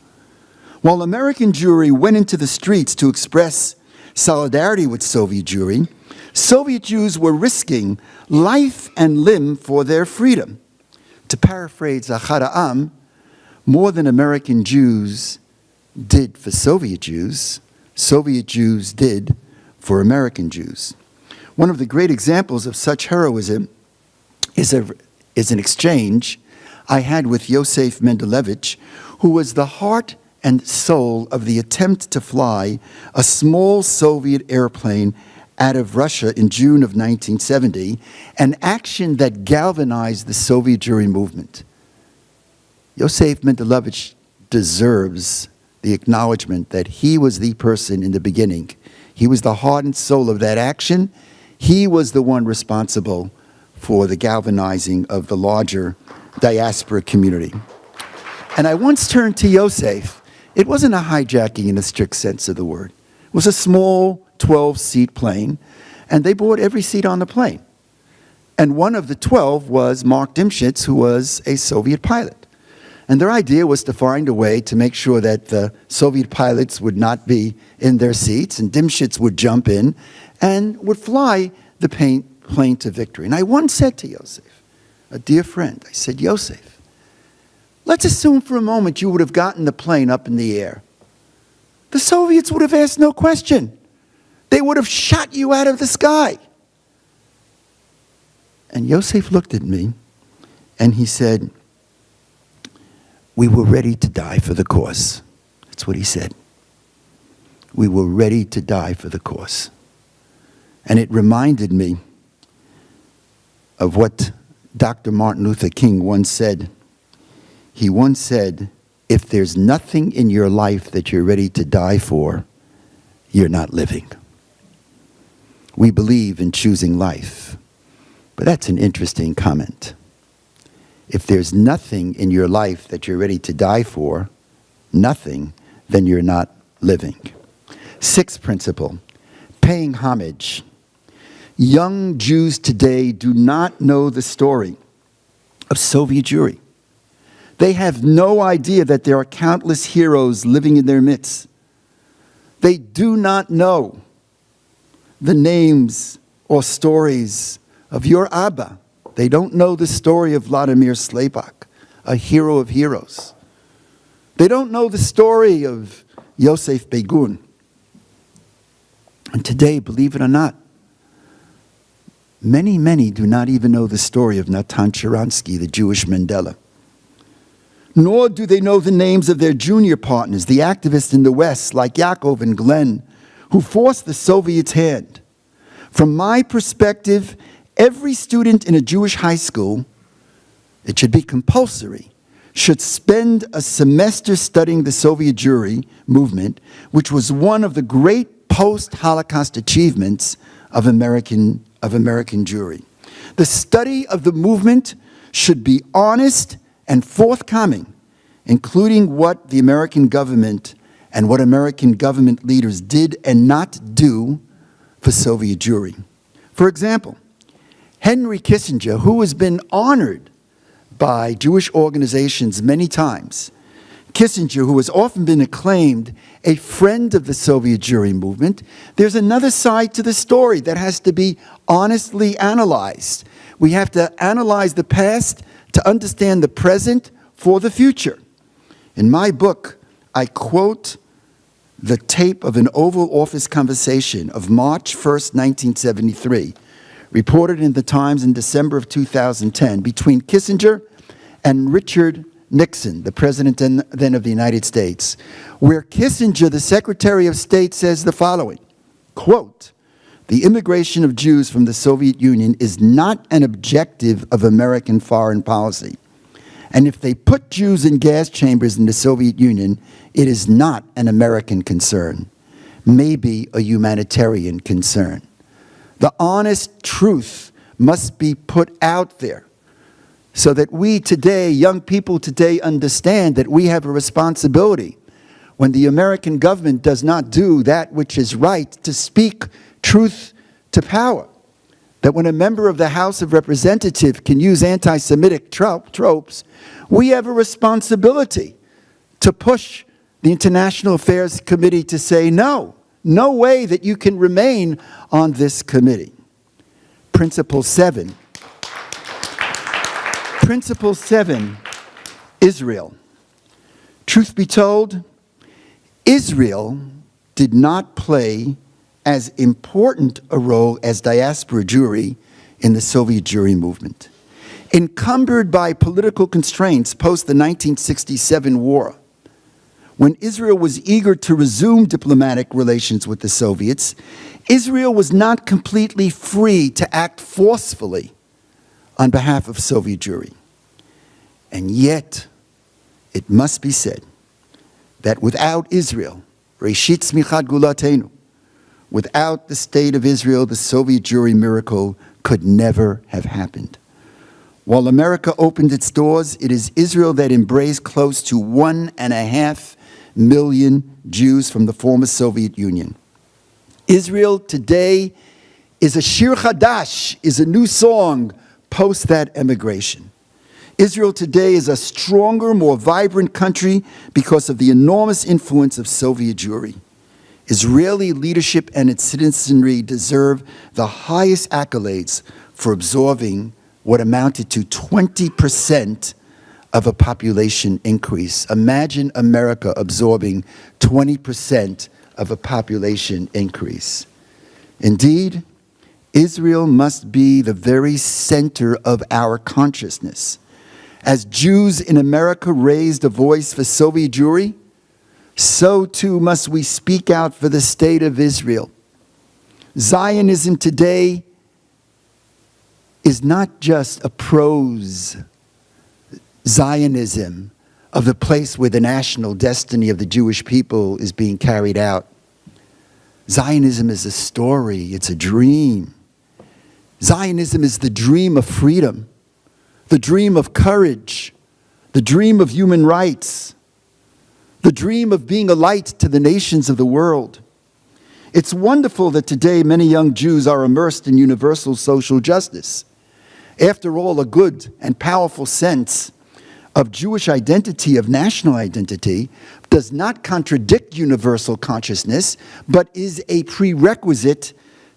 While American Jewry went into the streets to express solidarity with Soviet Jewry, Soviet Jews were risking life and limb for their freedom. To paraphrase Achad Ha'am, more than American Jews did for Soviet Jews did for American Jews. One of the great examples of such heroism is an exchange I had with Yosef Mendelevich, who was the heart and soul of the attempt to fly a small Soviet airplane out of Russia in June of 1970, an action that galvanized the Soviet Jewry movement. Yosef Mendelevich deserves the acknowledgement that he was the person in the beginning. He was the heart and soul of that action. He was the one responsible for the galvanizing of the larger diaspora community. And I once turned to Yosef. It wasn't a hijacking in a strict sense of the word. It was a small 12-seat plane, and they bought every seat on the plane. And one of the 12 was Mark Dimshitz, who was a Soviet pilot. And their idea was to find a way to make sure that the Soviet pilots would not be in their seats and dipshits would jump in and would fly the plane to victory. And I once said to Yosef, a dear friend, I said, Yosef, let's assume for a moment you would have gotten the plane up in the air. The Soviets would have asked no question. They would have shot you out of the sky. And Yosef looked at me and he said, we were ready to die for the cause. That's what he said. We were ready to die for the cause. And it reminded me of what Dr. Martin Luther King once said. He once said, if there's nothing in your life that you're ready to die for, you're not living. We believe in choosing life, but that's an interesting comment. If there's nothing in your life that you're ready to die for, nothing, then you're not living. Sixth principle, paying homage. Young Jews today do not know the story of Soviet Jewry. They have no idea that there are countless heroes living in their midst. They do not know the names or stories of your Abba. They don't know the story of Vladimir Slepak, a hero of heroes. They don't know the story of Yosef Begun. And today, believe it or not, many do not even know the story of Natan Sharansky, the Jewish Mandela. Nor do they know the names of their junior partners, the activists in the West, like Yaakov and Glenn, who forced the Soviets' hand. From my perspective, every student in a Jewish high school, it should be compulsory, should spend a semester studying the Soviet Jewry movement, which was one of the great post-Holocaust achievements of American Jewry. The study of the movement should be honest and forthcoming, including what the American government and what American government leaders did and not do for Soviet Jewry. For example, Henry Kissinger, who has been honored by Jewish organizations many times, Kissinger, who has often been acclaimed a friend of the Soviet Jewry movement, there's another side to the story that has to be honestly analyzed. We have to analyze the past to understand the present for the future. In my book, I quote the tape of an Oval Office conversation of March 1st, 1973, reported in the Times in December of 2010, between Kissinger and Richard Nixon, the president then of the United States, where Kissinger, the Secretary of State, says the following, quote, the immigration of Jews from the Soviet Union is not an objective of American foreign policy. And if they put Jews in gas chambers in the Soviet Union, it is not an American concern, maybe a humanitarian concern. The honest truth must be put out there so that we today, young people today, understand that we have a responsibility when the American government does not do that which is right to speak truth to power. That when a member of the House of Representatives can use anti-Semitic tropes, we have a responsibility to push the International Affairs Committee to say, no way that you can remain on this committee. Principle 7. Principle 7, Israel. Truth be told, Israel did not play as important a role as diaspora Jewry in the Soviet Jewry movement. Encumbered by political constraints post the 1967 war, when Israel was eager to resume diplomatic relations with the Soviets, Israel was not completely free to act forcefully on behalf of Soviet Jewry. And yet, it must be said that without Israel, Reshit Tzmichat Gulatenu, without the state of Israel, the Soviet Jewry miracle could never have happened. While America opened its doors, it is Israel that embraced close to 1.5 million Jews from the former Soviet Union. Israel today is a Shir Chadash, is a new song post that emigration. Israel today is a stronger, more vibrant country because of the enormous influence of Soviet Jewry. Israeli leadership and its citizenry deserve the highest accolades for absorbing what amounted to 20% of a population increase. Imagine America absorbing 20% of a population increase. Indeed, Israel must be the very center of our consciousness. As Jews in America raised a voice for Soviet Jewry, so too must we speak out for the state of Israel. Zionism today is not just a prose Zionism of the place where the national destiny of the Jewish people is being carried out. Zionism is a story, it's a dream. Zionism is the dream of freedom, the dream of courage, the dream of human rights, the dream of being a light to the nations of the world. It's wonderful that today many young Jews are immersed in universal social justice. After all, a good and powerful sense of Jewish identity, of national identity, does not contradict universal consciousness, but is a prerequisite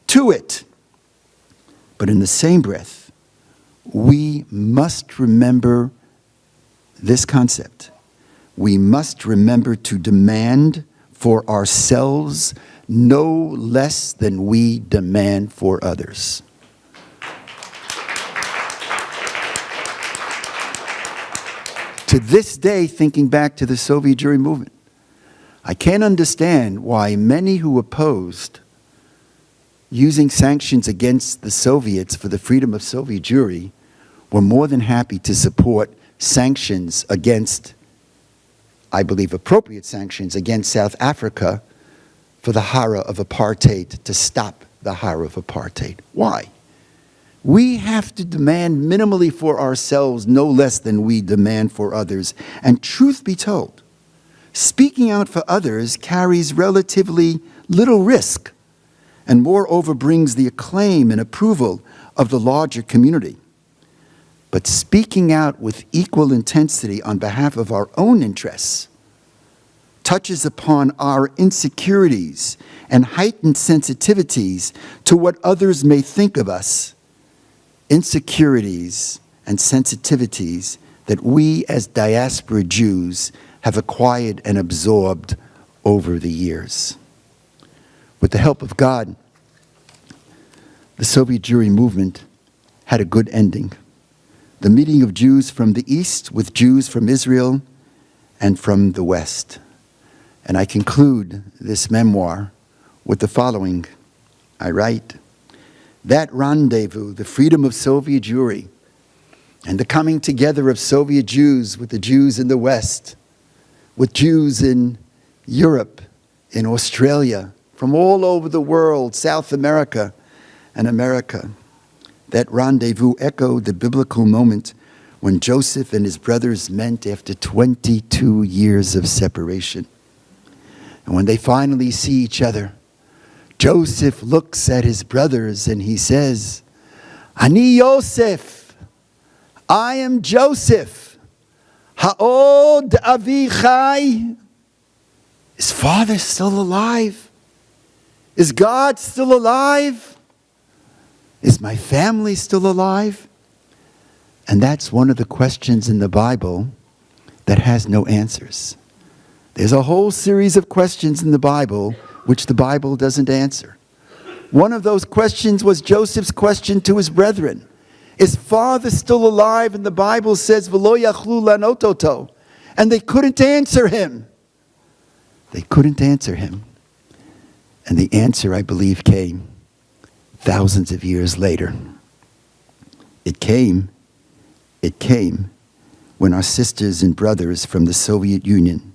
to it. But in the same breath, we must remember this concept. We must remember to demand for ourselves no less than we demand for others. To this day, thinking back to the Soviet Jewry movement, I can't understand why many who opposed using sanctions against the Soviets for the freedom of Soviet Jewry were more than happy to support sanctions against, I believe appropriate sanctions, against South Africa for the horror of apartheid, to stop the horror of apartheid. Why? We have to demand minimally for ourselves no less than we demand for others. And truth be told, speaking out for others carries relatively little risk and moreover brings the acclaim and approval of the larger community. But speaking out with equal intensity on behalf of our own interests touches upon our insecurities and heightened sensitivities to what others may think of us. Insecurities and sensitivities that we as diaspora Jews have acquired and absorbed over the years. With the help of God, the Soviet Jewry movement had a good ending. The meeting of Jews from the East with Jews from Israel and from the West. And I conclude this memoir with the following. I write, that rendezvous, the freedom of Soviet Jewry, and the coming together of Soviet Jews with the Jews in the West, with Jews in Europe, in Australia, from all over the world, South America and America. That rendezvous echoed the biblical moment when Joseph and his brothers met after 22 years of separation. And when they finally see each other, Joseph looks at his brothers and he says, Ani Yosef, I am Joseph. Ha'od Avi Chai. Is Father still alive? Is God still alive? Is my family still alive? And that's one of the questions in the Bible that has no answers. There's a whole series of questions in the Bible which the Bible doesn't answer. One of those questions was Joseph's question to his brethren. Is Father still alive? And the Bible says, V'lo yachlu lanototo. And they couldn't answer him. They couldn't answer him. And the answer, I believe, came thousands of years later. It came when our sisters and brothers from the Soviet Union,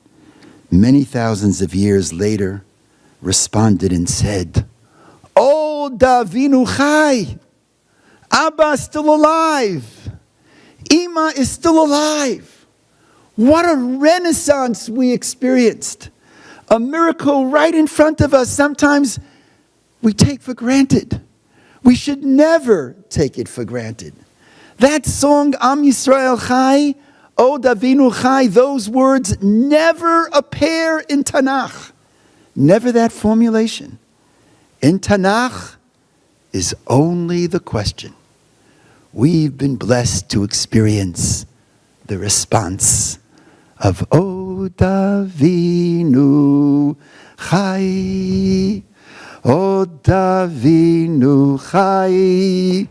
many thousands of years later, responded and said, Oh, Davinu Chai, Abba is still alive. Ima is still alive. What a renaissance we experienced. A miracle right in front of us. Sometimes we take for granted. We should never take it for granted. That song, Am Yisrael Chai, O Davinu Chai, those words never appear in Tanakh. Never that formulation. In Tanakh is only the question. We've been blessed to experience the response of O Davinu Chai, O Davinu Chai,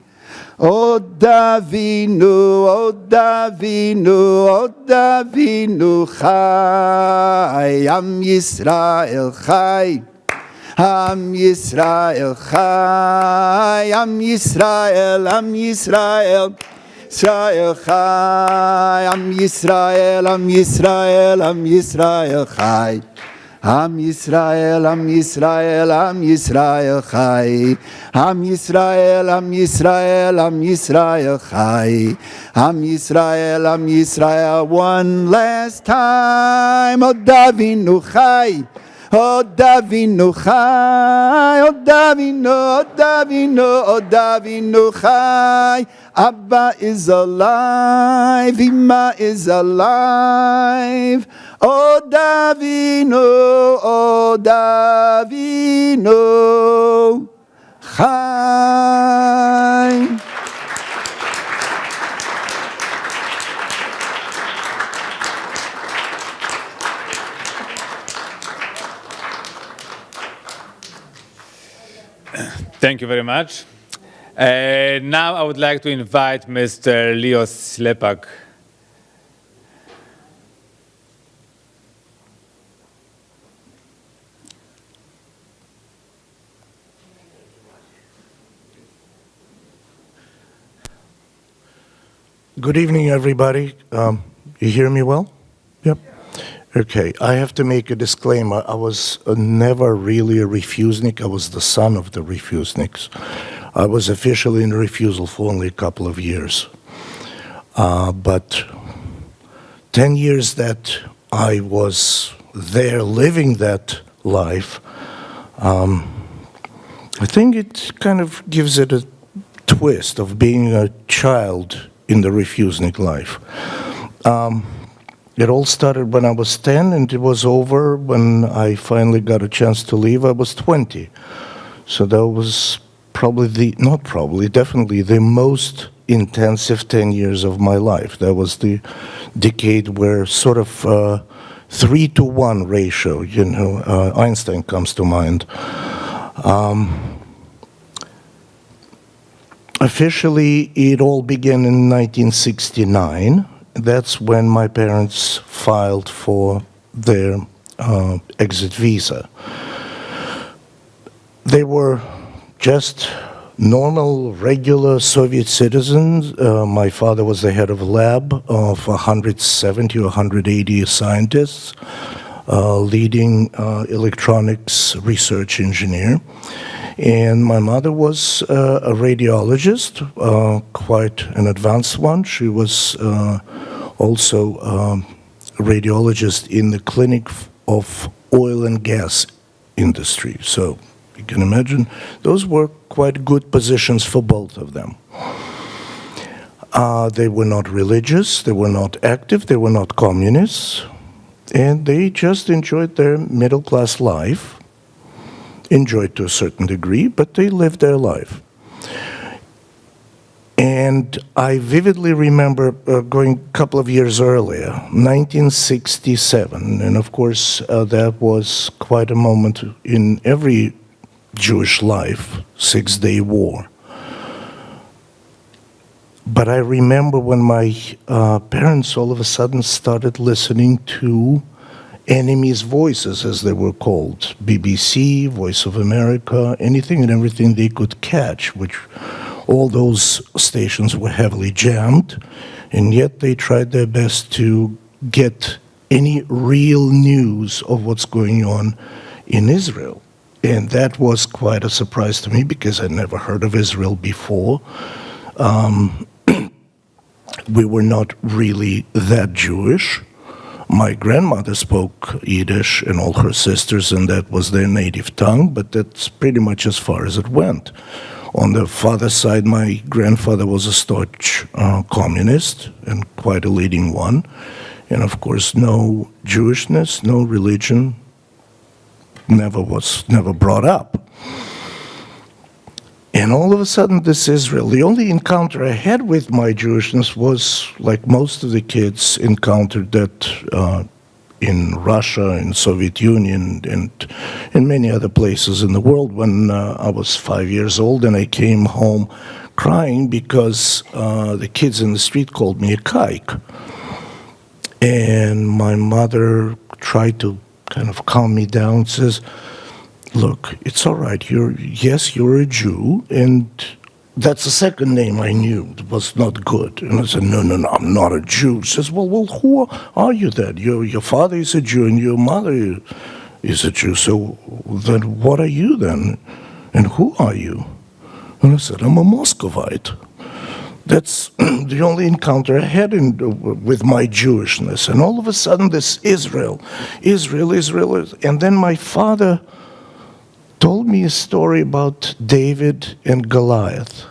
O Davinu, O Davinu, O Davinu Chai, Am Yisrael Chai, Am Yisrael Chai, Am Yisrael, Am Yisrael, Yisrael Chai, Am Yisrael, Am Yisrael, Am Yisrael Chai. Am Yisrael, Am Yisrael, Am Yisrael Chai. Am Yisrael, Am Yisrael, Am Yisrael Chai. Am Yisrael, Am Yisrael, one last time. O Davinu Chai. O Davinu Chai. O Davinu, O Davinu, O Davinu Chai. Abba is alive, Ima is alive. O Davinu, O Davinu Chai. Thank you very much. Now I would like to invite Mr. Leo Slepak. Good evening, everybody. You hear me well? Yep. Okay, I have to make a disclaimer. I was never really a Refusenik. I was the son of the Refuseniks. I was officially in refusal for only a couple of years. But 10 years that I was there living that life, I think it kind of gives it a twist of being a child in the Refusenik life. It all started when I was 10, and it was over when I finally got a chance to leave. I was 20. So that was definitely the most intensive 10 years of my life. That was the decade where sort of 3-to-1 ratio, Einstein comes to mind. Officially, it all began in 1969. That's when my parents filed for their exit visa. They were just normal, regular Soviet citizens. My father was the head of a lab of 170 or 180 scientists, leading electronics research engineer. And my mother was a radiologist, quite an advanced one. She was also a radiologist in the clinic of oil and gas industry. So you can imagine those were quite good positions for both of them. They were not religious, they were not active, they were not communists, and they just enjoyed their middle-class life. Enjoyed to a certain degree, but they lived their life. And I vividly remember going a couple of years earlier, 1967, and of course that was quite a moment in every Jewish life, Six-Day War. But I remember when my parents all of a sudden started listening to enemies' voices, as they were called, BBC, Voice of America, anything and everything they could catch, which all those stations were heavily jammed, and yet they tried their best to get any real news of what's going on in Israel. And that was quite a surprise to me because I'd never heard of Israel before. We were not really that Jewish. My grandmother spoke Yiddish and all her sisters, and that was their native tongue, but that's pretty much as far as it went. On the father's side, my grandfather was a staunch communist, and quite a leading one. And of course, no Jewishness, no religion, never brought up. And all of a sudden, this Israel, the only encounter I had with my Jewishness was like most of the kids encountered that in Russia, in Soviet Union, and in many other places in the world when I was 5 years old and I came home crying because the kids in the street called me a kike. And my mother tried to kind of calm me down, says, look, it's all right. Yes, you're a Jew, and that's the second name I knew. It was not good. And I said, no, I'm not a Jew. She says, well, who are you then? Your father is a Jew, and your mother is a Jew. So then what are you then? And who are you? And I said, I'm a Muscovite. That's the only encounter I had with my Jewishness. And all of a sudden, this Israel. And then my father told me a story about David and Goliath.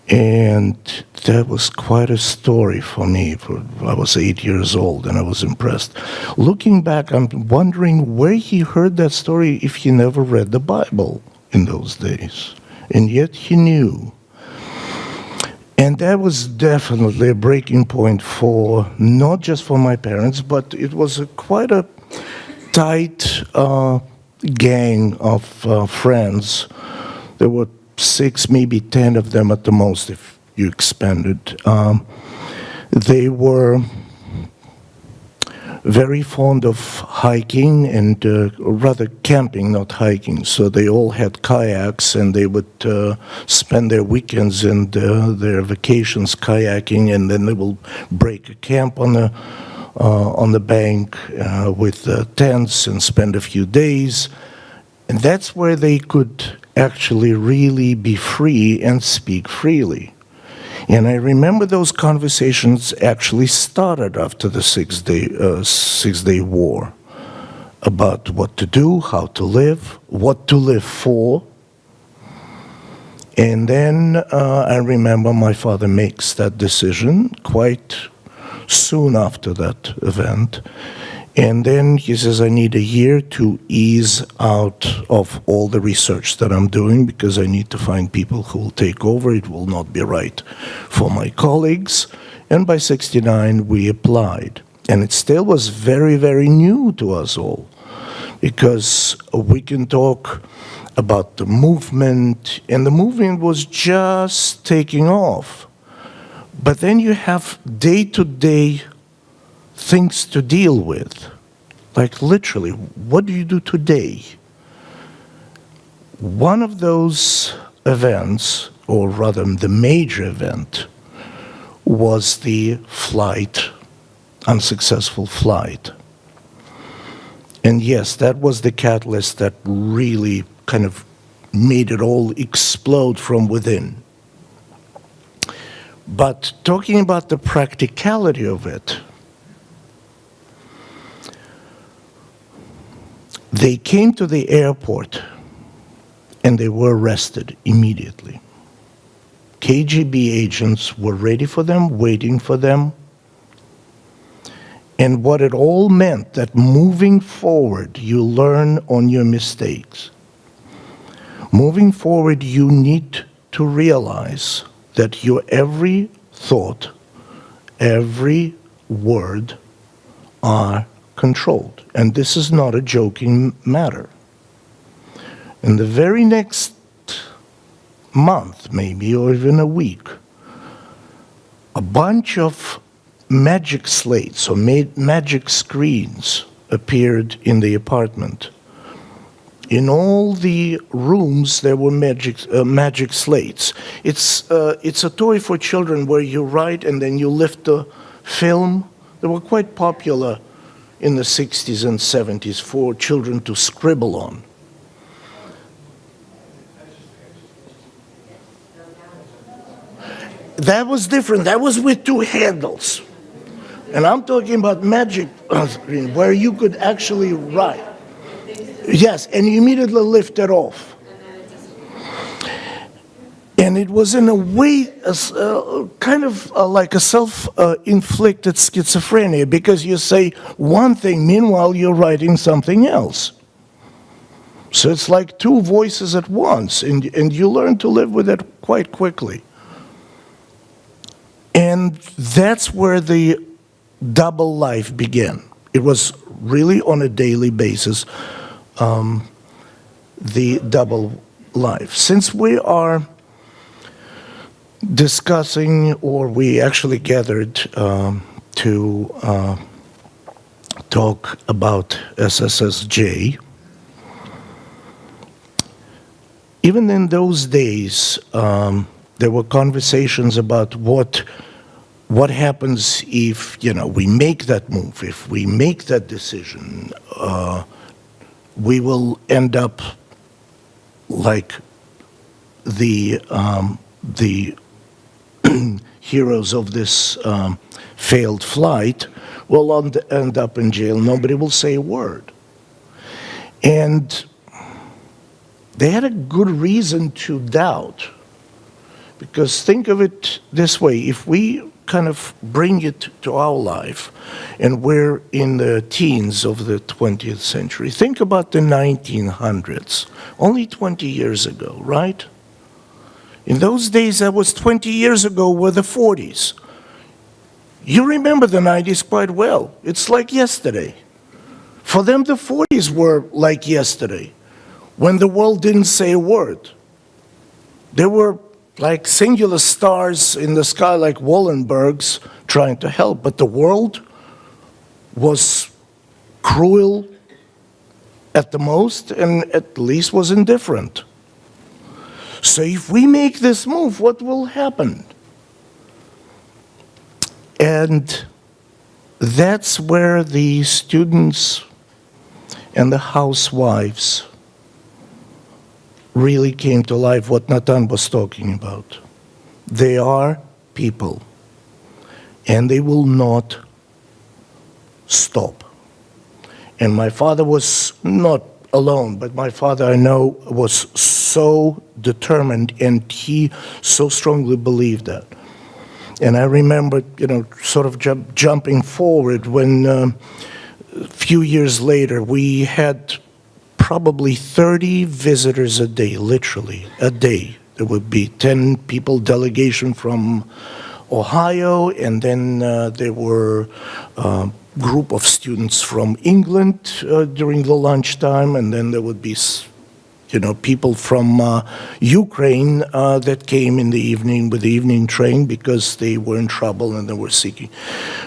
And that was quite a story for me. I was 8 years old and I was impressed. Looking back, I'm wondering where he heard that story if he never read the Bible in those days. And yet he knew. And that was definitely a breaking point for, not just for my parents, but it was quite a tight gang of friends. There were 6, maybe 10 of them at the most, if you expanded. They were very fond of hiking and rather camping, not hiking. So they all had kayaks, and they would spend their weekends and their vacations kayaking, and then they will break a camp on the bank with tents and spend a few days. And that's where they could actually really be free and speak freely. And I remember those conversations actually started after the Six-Day War about what to do, how to live, what to live for. And then I remember my father makes that decision quite soon after that event. And then he says, I need a year to ease out of all the research that I'm doing because I need to find people who will take over. It will not be right for my colleagues. And by '69, we applied. And it still was very, very new to us all because we can talk about the movement, and the movement was just taking off. But then you have day-to-day things to deal with. Like literally, what do you do today? One of those events, or rather the major event, was the flight, unsuccessful flight. And yes, that was the catalyst that really kind of made it all explode from within. But talking about the practicality of it, they came to the airport and they were arrested immediately. KGB agents were ready for them, waiting for them. And what it all meant, that moving forward, you learn on your mistakes. Moving forward, you need to realize that your every thought, every word are controlled. And this is not a joking matter. In the very next month, maybe, or even a week, a bunch of magic slates or magic screens appeared in the apartment. In all the rooms, there were magic slates. It's a toy for children where you write and then you lift the film. They were quite popular in the 60s and 70s for children to scribble on. That was different. That was with 2 handles. And I'm talking about magic screen where you could actually write. Yes, and you immediately lift it off. And it was in a way kind of like a self-inflicted schizophrenia, because you say one thing, meanwhile you're writing something else. So it's like two voices at once, and you learn to live with it quite quickly. And that's where the double life began. It was really on a daily basis, the double life. Since we are discussing, or we actually gathered to talk about SSSJ, even in those days, there were conversations about what happens if, we make that move, if we make that decision, we will end up like the heroes of this failed flight will end up in jail. Nobody will say a word. And they had a good reason to doubt, because think of it this way: if we kind of bring it to our life, and we're in the teens of the 20th century, think about the 1900s, only 20 years ago, right? In those days, that was 20 years ago, were the 40s. You remember the 90s quite well. It's like yesterday. For them, the 40s were like yesterday, when the world didn't say a word. There were like singular stars in the sky, like Wallenbergs, trying to help, but the world was cruel at the most, and at least was indifferent. So if we make this move, what will happen? And that's where the students and the housewives really came to life, what Natan was talking about. They are people, and they will not stop. And my father was not alone, but my father, I know, was so determined, and he so strongly believed that. And I remember, sort of jumping forward when a few years later we had probably 30 visitors a day, literally, a day. There would be 10 people delegation from Ohio, and then there were a group of students from England during the lunchtime, and then there would be people from Ukraine that came in the evening with the evening train because they were in trouble and they were seeking.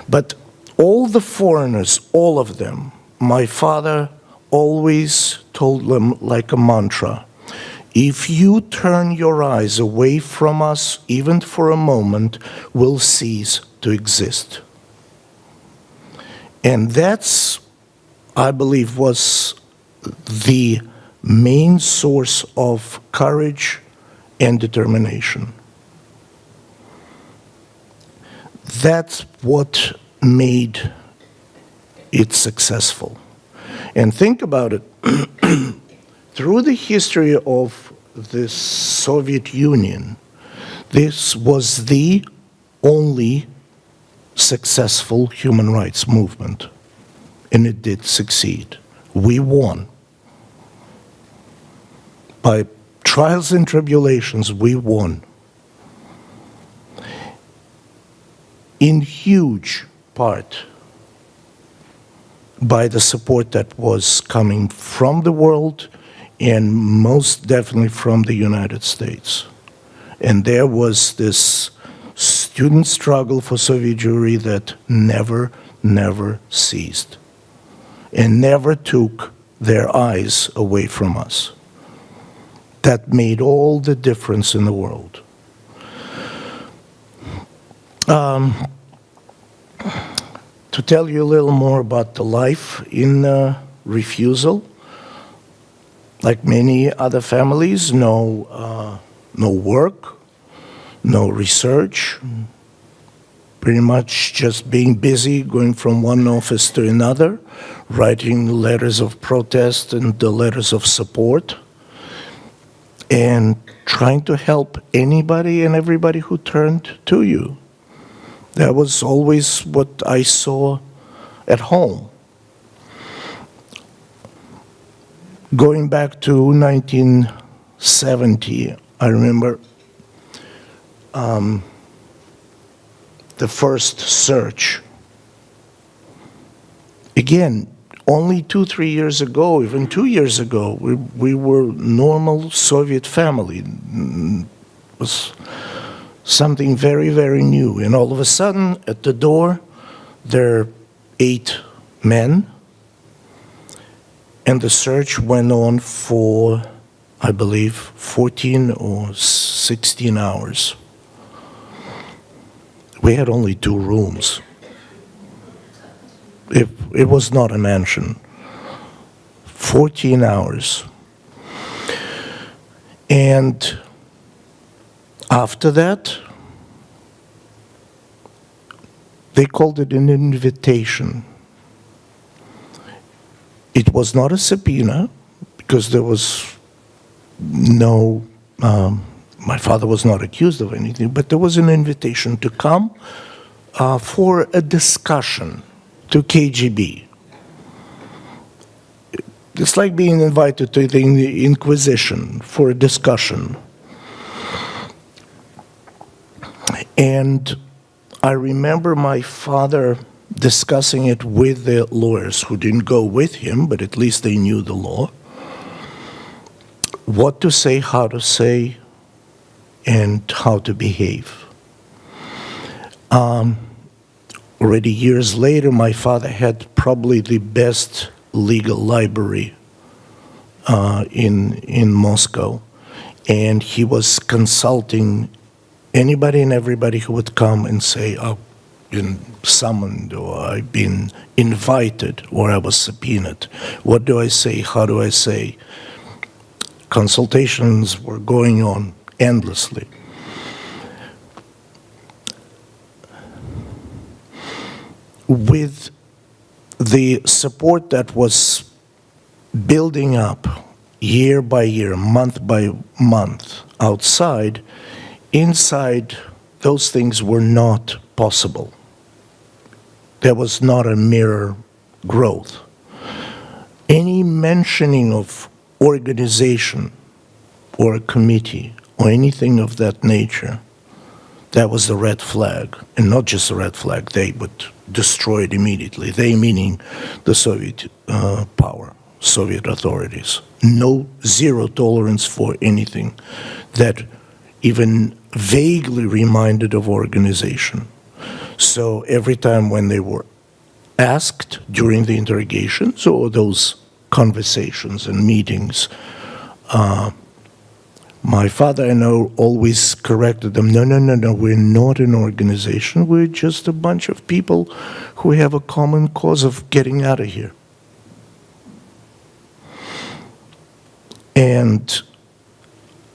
But all the foreigners, all of them, my father always told them like a mantra: if you turn your eyes away from us, even for a moment, we'll cease to exist. And that's, I believe, was the main source of courage and determination. That's what made it successful. And think about it, through the history of the Soviet Union, this was the only successful human rights movement, and it did succeed. We won. By trials and tribulations, we won. In huge part by the support that was coming from the world, and most definitely from the United States. And there was this student struggle for Soviet Jewry that never, never ceased, and never took their eyes away from us. That made all the difference in the world. To tell you a little more about the life in Refusal, like many other families, no work, no research, pretty much just being busy, going from one office to another, writing letters of protest and the letters of support. and trying to help anybody and everybody who turned to you. That was always what I saw at home. Going back to 1970, I remember the first search. Again, only 2-3 years ago, even 2 years ago, we were normal Soviet family. It was something very, very new. And all of a sudden, at the door, there are 8 men, and the search went on for, I believe, 14 or 16 hours. We had only 2 rooms. It was not a mansion. 14 hours. And after that, they called it an invitation. It was not a subpoena, because there was no, my father was not accused of anything, but there was an invitation to come for a discussion to KGB. It's like being invited to the Inquisition for a discussion. And I remember my father discussing it with the lawyers who didn't go with him, but at least they knew the law. What to say, how to say, and how to behave. Already years later, my father had probably the best legal library in Moscow, and he was consulting anybody and everybody who would come and say, "I've been summoned," or "I've been invited," or "I was subpoenaed. What do I say? How do I say?" Consultations were going on endlessly. With the support that was building up year by year, month by month outside, inside, those things were not possible. There was not a mirror growth. Any mentioning of organization or a committee or anything of that nature, that was the red flag. And not just a red flag, they would destroy it immediately. They meaning the Soviet power, Soviet authorities. No, zero tolerance for anything that even vaguely reminded of organization. So every time when they were asked during the interrogations or those conversations and meetings, my father, I know, always corrected them. No, we're not an organization. We're just a bunch of people who have a common cause of getting out of here. And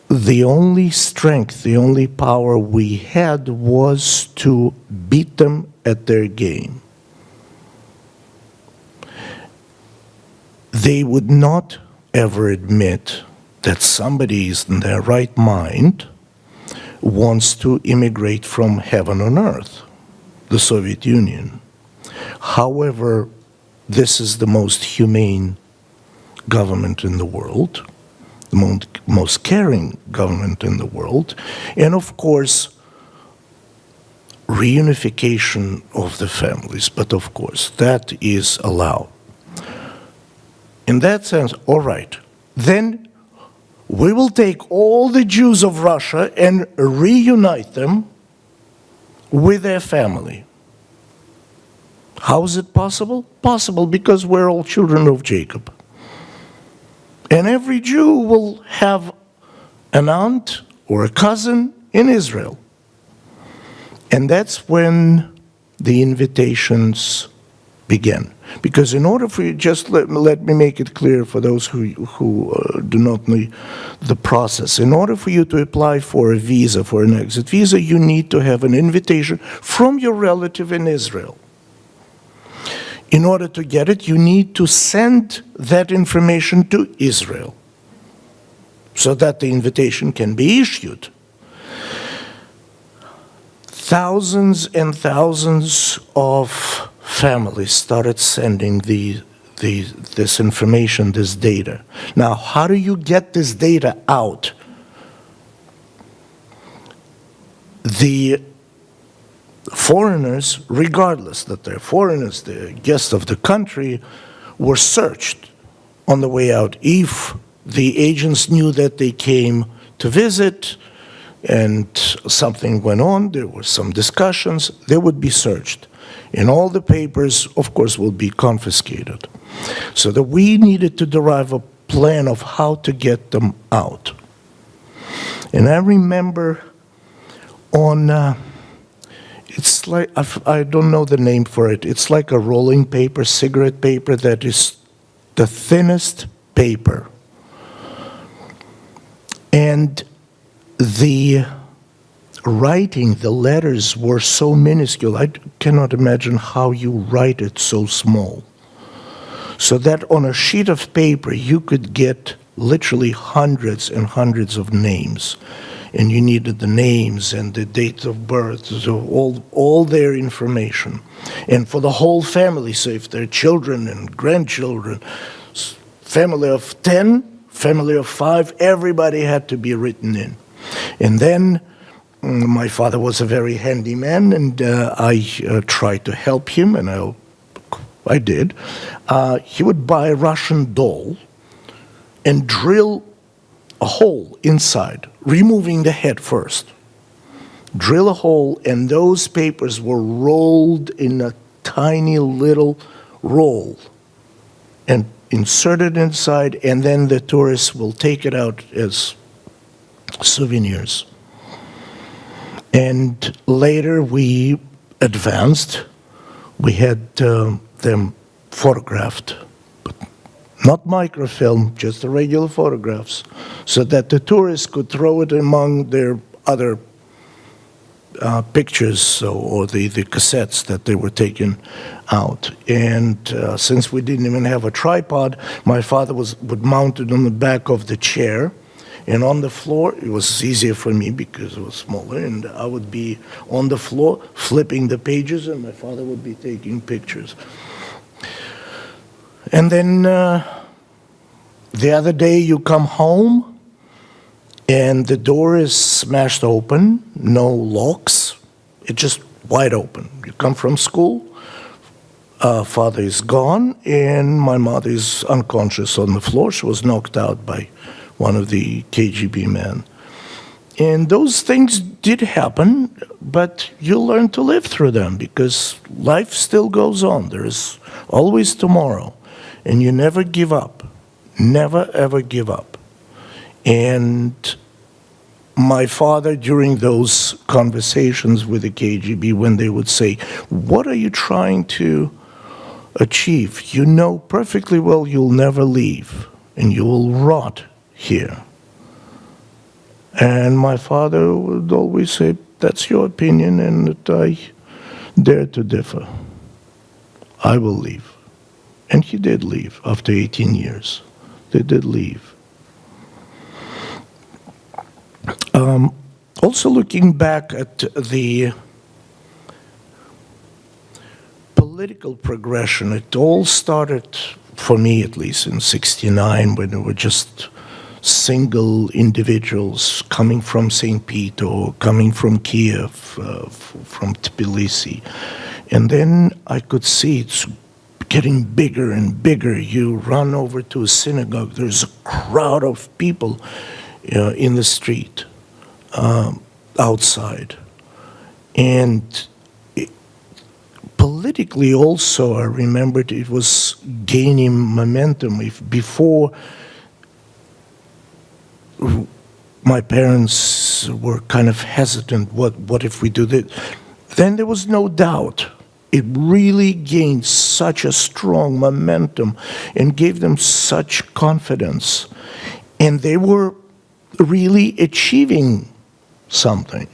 the only strength, the only power we had was to beat them at their game. They would not ever admit that somebody is in their right mind wants to immigrate from heaven on earth, the Soviet Union. However, this is the most humane government in the world, the most caring government in the world, and of course, reunification of the families, but of course, that is allowed. In that sense, all right, then we will take all the Jews of Russia and reunite them with their family. How is it possible? Possible because we're all children of Jacob. And every Jew will have an aunt or a cousin in Israel. And that's when the invitations began. Because in order for you, just let me make it clear for those who do not know the process. In order for you to apply for a visa, for an exit visa, you need to have an invitation from your relative in Israel. In order to get it, you need to send that information to Israel. so that the invitation can be issued. Thousands and thousands of families started sending this information, this data. Now, how do you get this data out? The foreigners, regardless that they're foreigners, they're guests of the country, were searched on the way out. If the agents knew that they came to visit and something went on, there were some discussions, they would be searched. And all the papers, of course, will be confiscated. So that we needed to derive a plan of how to get them out. And I remember on, it's like, I don't know the name for it, it's like a rolling paper, cigarette paper that is the thinnest paper. And the writing, the letters were so minuscule, I cannot imagine how you write it so small. So that on a sheet of paper you could get literally hundreds and hundreds of names. And you needed the names and the date of birth, so all their information. And for the whole family, so if they're children and grandchildren, family of 10, family of 5, everybody had to be written in. And then my father was a very handy man, and I tried to help him, and I did. He would buy a Russian doll and drill a hole inside, removing the head first. Drill a hole, and those papers were rolled in a tiny little roll and inserted inside, and then the tourists will take it out as souvenirs. And later we advanced. We had them photographed, but not microfilm, just the regular photographs, so that the tourists could throw it among their other pictures or the cassettes that they were taking out. And since we didn't even have a tripod, my father would mount it on the back of the chair, and on the floor, it was easier for me because it was smaller, and I would be on the floor flipping the pages, and my father would be taking pictures. And then the other day you come home, and the door is smashed open, no locks, it's just wide open. You come from school, father is gone, and my mother is unconscious on the floor. She was knocked out by one of the KGB men. And those things did happen, but you learn to live through them because life still goes on. There is always tomorrow, and you never give up. Never, ever give up. And my father, during those conversations with the KGB, when they would say, "What are you trying to achieve? You know perfectly well you'll never leave, and you will rot here." And my father would always say, "That's your opinion, and that I dare to differ. I will leave." And he did leave after 18 years. They did leave. Also looking back at the political progression, it all started, for me at least, in '69, when there were just single individuals coming from St. Peter, or coming from Kiev, from Tbilisi. And then I could see it's getting bigger and bigger. You run over to a synagogue, there's a crowd of people in the street, outside. And politically also, I remembered it was gaining momentum. Before, my parents were kind of hesitant, what if we do this? Then there was no doubt. It really gained such a strong momentum and gave them such confidence. And they were really achieving something.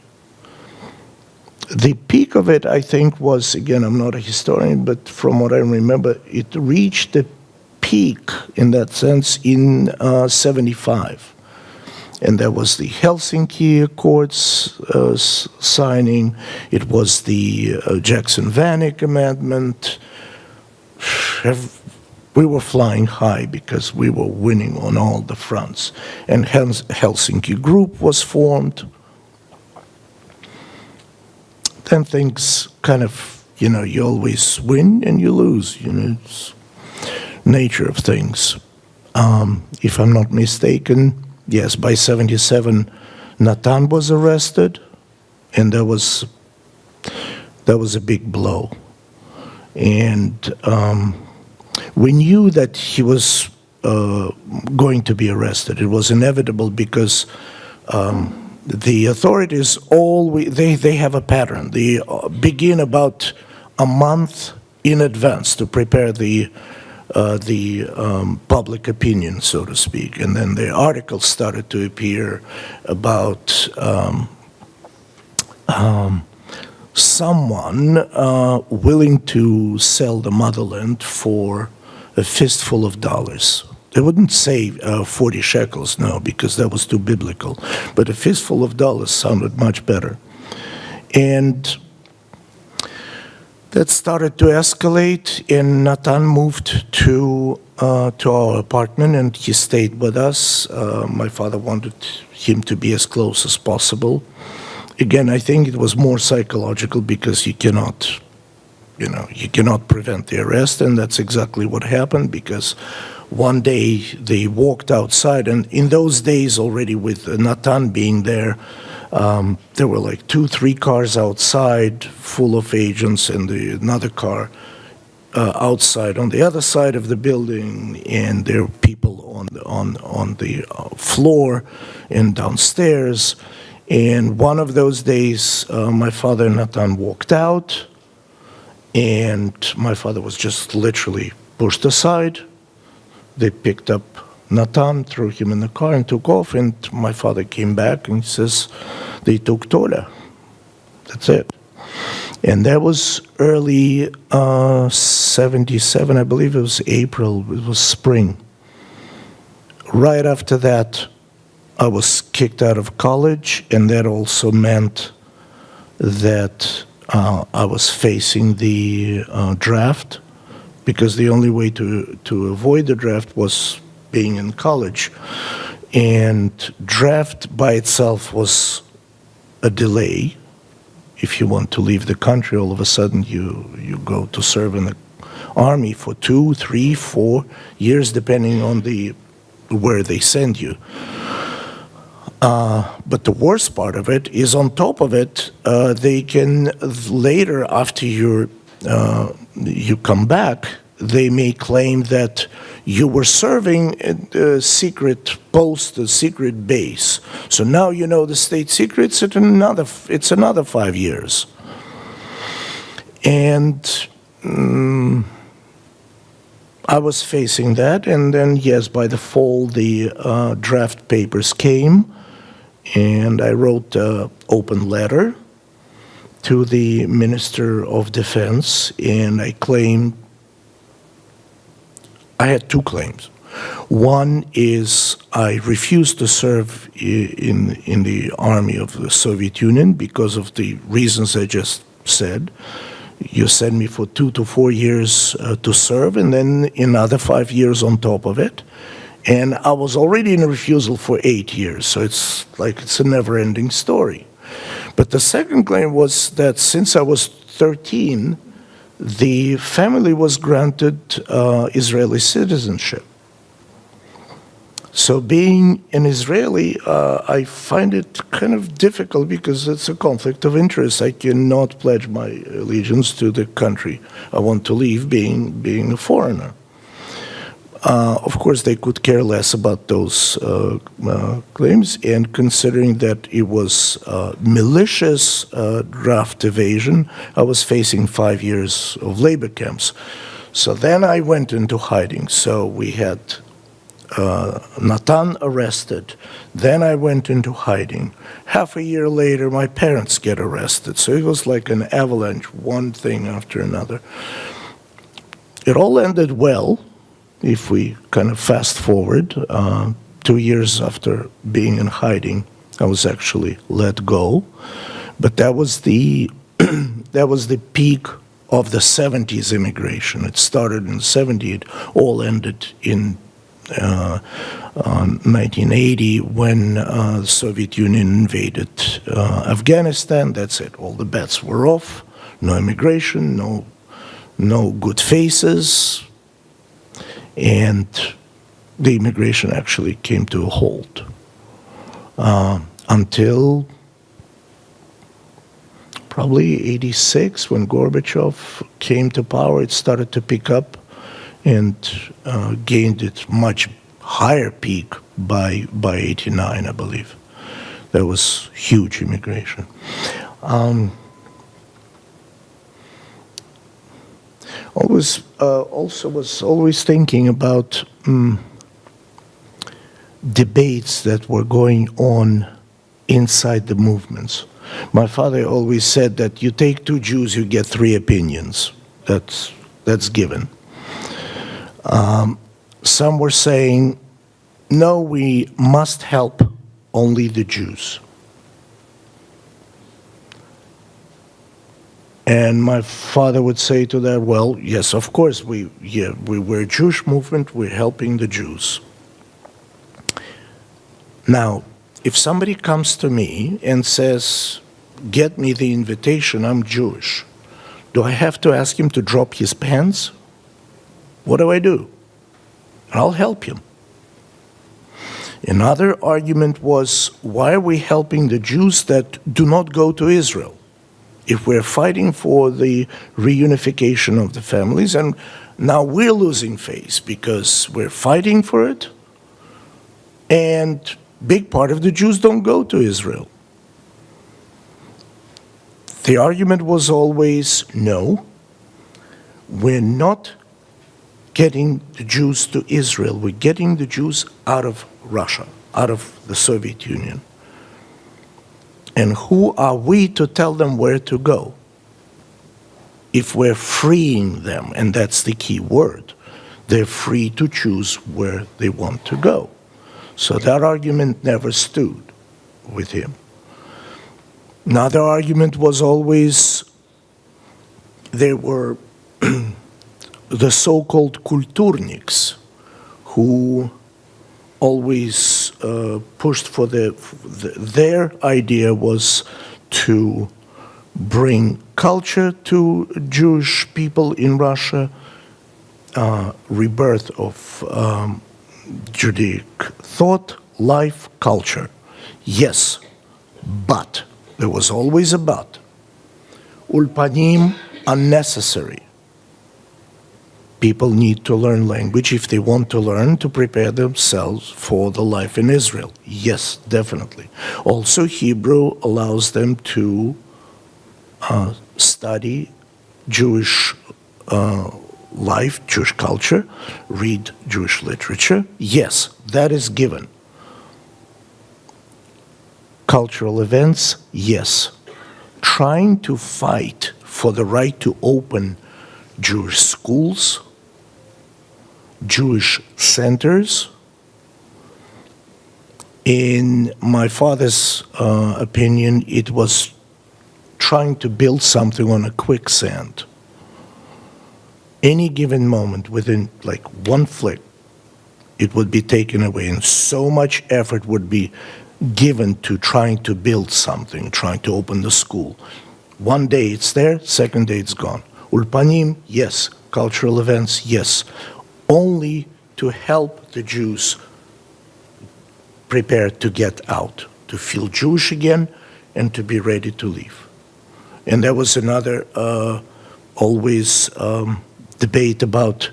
The peak of it, I think, was, again, I'm not a historian, but from what I remember, it reached the peak in that sense in '75. And there was the Helsinki Accords signing. It was the Jackson-Vanik Amendment. We were flying high because we were winning on all the fronts. And Helsinki Group was formed. Then things kind of, you always win and you lose. It's nature of things. If I'm not mistaken, yes, by 1977, Natan was arrested, and that was a big blow. And we knew that he was going to be arrested. It was inevitable because the authorities they have a pattern. They begin about a month in advance to prepare the public opinion, so to speak, and then the articles started to appear about someone willing to sell the motherland for a fistful of dollars. They wouldn't say 40 shekels, no, because that was too biblical, but a fistful of dollars sounded much better. And that started to escalate, and Natan moved to our apartment, and he stayed with us. My father wanted him to be as close as possible. Again, I think it was more psychological because you cannot prevent the arrest, and that's exactly what happened, because one day they walked outside, and in those days already with Natan being there were like 2-3 cars outside full of agents, and another car outside on the other side of the building, and there were people on the floor and downstairs. And one of those days, my father and Natan walked out, and my father was just literally pushed aside. They picked up Natan, threw him in the car, and took off. And my father came back and he says, they took Tola. That's it. And that was early 77, I believe it was April, it was spring. Right after that, I was kicked out of college, and that also meant that I was facing the draft, because the only way to avoid the draft was being in college. And draft by itself was a delay. If you want to leave the country, all of a sudden you go to serve in the army for 2, 3, 4 years, depending on where they send you. But the worst part of it is, on top of it, they can later, after you come back, they may claim that you were serving a secret post, a secret base. So now you know the state secrets. It's another 5 years. And I was facing that, and then yes, by the fall the draft papers came. And I wrote an open letter to the Minister of Defense, and I claimed, I had 2 claims. One is I refused to serve in the army of the Soviet Union because of the reasons I just said. You send me for 2 to 4 years to serve, and then another 5 years on top of it. And I was already in a refusal for 8 years, so it's a never-ending story. But the second claim was that since I was 13, the family was granted Israeli citizenship. So being an Israeli, I find it kind of difficult because it's a conflict of interest. I cannot pledge my allegiance to the country I want to leave, being a foreigner. Of course, they could care less about those claims, and considering that it was malicious draft evasion, I was facing 5 years of labor camps. So then I went into hiding. So we had Natan arrested. Then I went into hiding. Half a year later, my parents get arrested. So it was like an avalanche, one thing after another. It all ended well. If we kind of fast forward, 2 years after being in hiding, I was actually let go. But that was the that was the peak of the 70s immigration. It started in the 70s, it all ended in 1980 when the Soviet Union invaded Afghanistan. That's it. All the bets were off. No immigration, no good faces, and the immigration actually came to a halt until probably 86, when Gorbachev came to power. It started to pick up and gained its much higher peak by 89, I believe. There was huge immigration. Also was always thinking about debates that were going on inside the movements. My father always said that you take 2 Jews, you get 3 opinions. That's given. Some were saying, no, we must help only the Jews. And my father would say to that, well, yes, of course, we're a Jewish movement, we're helping the Jews. Now, if somebody comes to me and says, get me the invitation, I'm Jewish, do I have to ask him to drop his pants? What do I do? I'll help him. Another argument was, why are we helping the Jews that do not go to Israel? If we're fighting for the reunification of the families, and now we're losing face because we're fighting for it, and big part of the Jews don't go to Israel. The argument was always, no, we're not getting the Jews to Israel, we're getting the Jews out of Russia, out of the Soviet Union. And who are we to tell them where to go? If we're freeing them, and that's the key word, they're free to choose where they want to go. So that argument never stood with him. Another argument was always, there were the so-called kulturniks who always pushed for their idea was to bring culture to Jewish people in Russia, rebirth of Judaic thought, life, culture. Yes, but, there was always a but. Ulpanim are necessary. People need to learn language if they want to learn to prepare themselves for the life in Israel. Yes, definitely. Also, Hebrew allows them to study Jewish life, Jewish culture, read Jewish literature. Yes, that is given. Cultural events, yes. Trying to fight for the right to open Jewish schools, Jewish centers. In my father's opinion, it was trying to build something on a quicksand. Any given moment, within like one flick, it would be taken away, and so much effort would be given to trying to build something, trying to open the school. One day it's there, second day it's gone. Ulpanim, yes. Cultural events, yes. Only to help the Jews prepare to get out, to feel Jewish again, and to be ready to leave. And there was another always debate about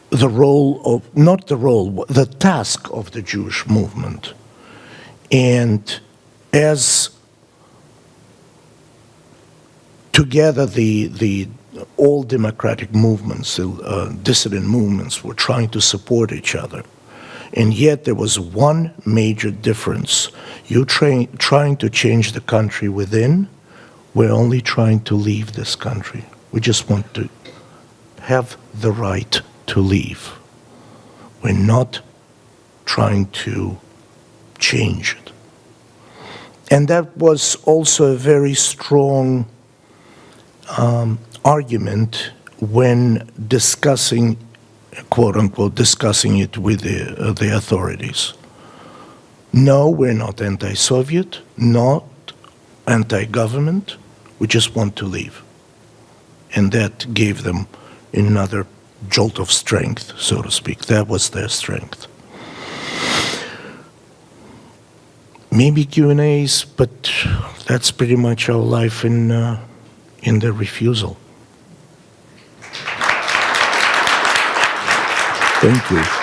the role of, not the role, the task of the Jewish movement. And as together the all democratic movements, dissident movements, were trying to support each other. And yet there was one major difference. You're trying to change the country within, we're only trying to leave this country. We just want to have the right to leave. We're not trying to change it. And that was also a very strong argument when discussing, quote unquote, discussing it with the authorities. No, we're not anti-Soviet, not anti-government, we just want to leave. And that gave them another jolt of strength, so to speak. That was their strength. Maybe Q&As, but that's pretty much our life in the refusal. Thank you.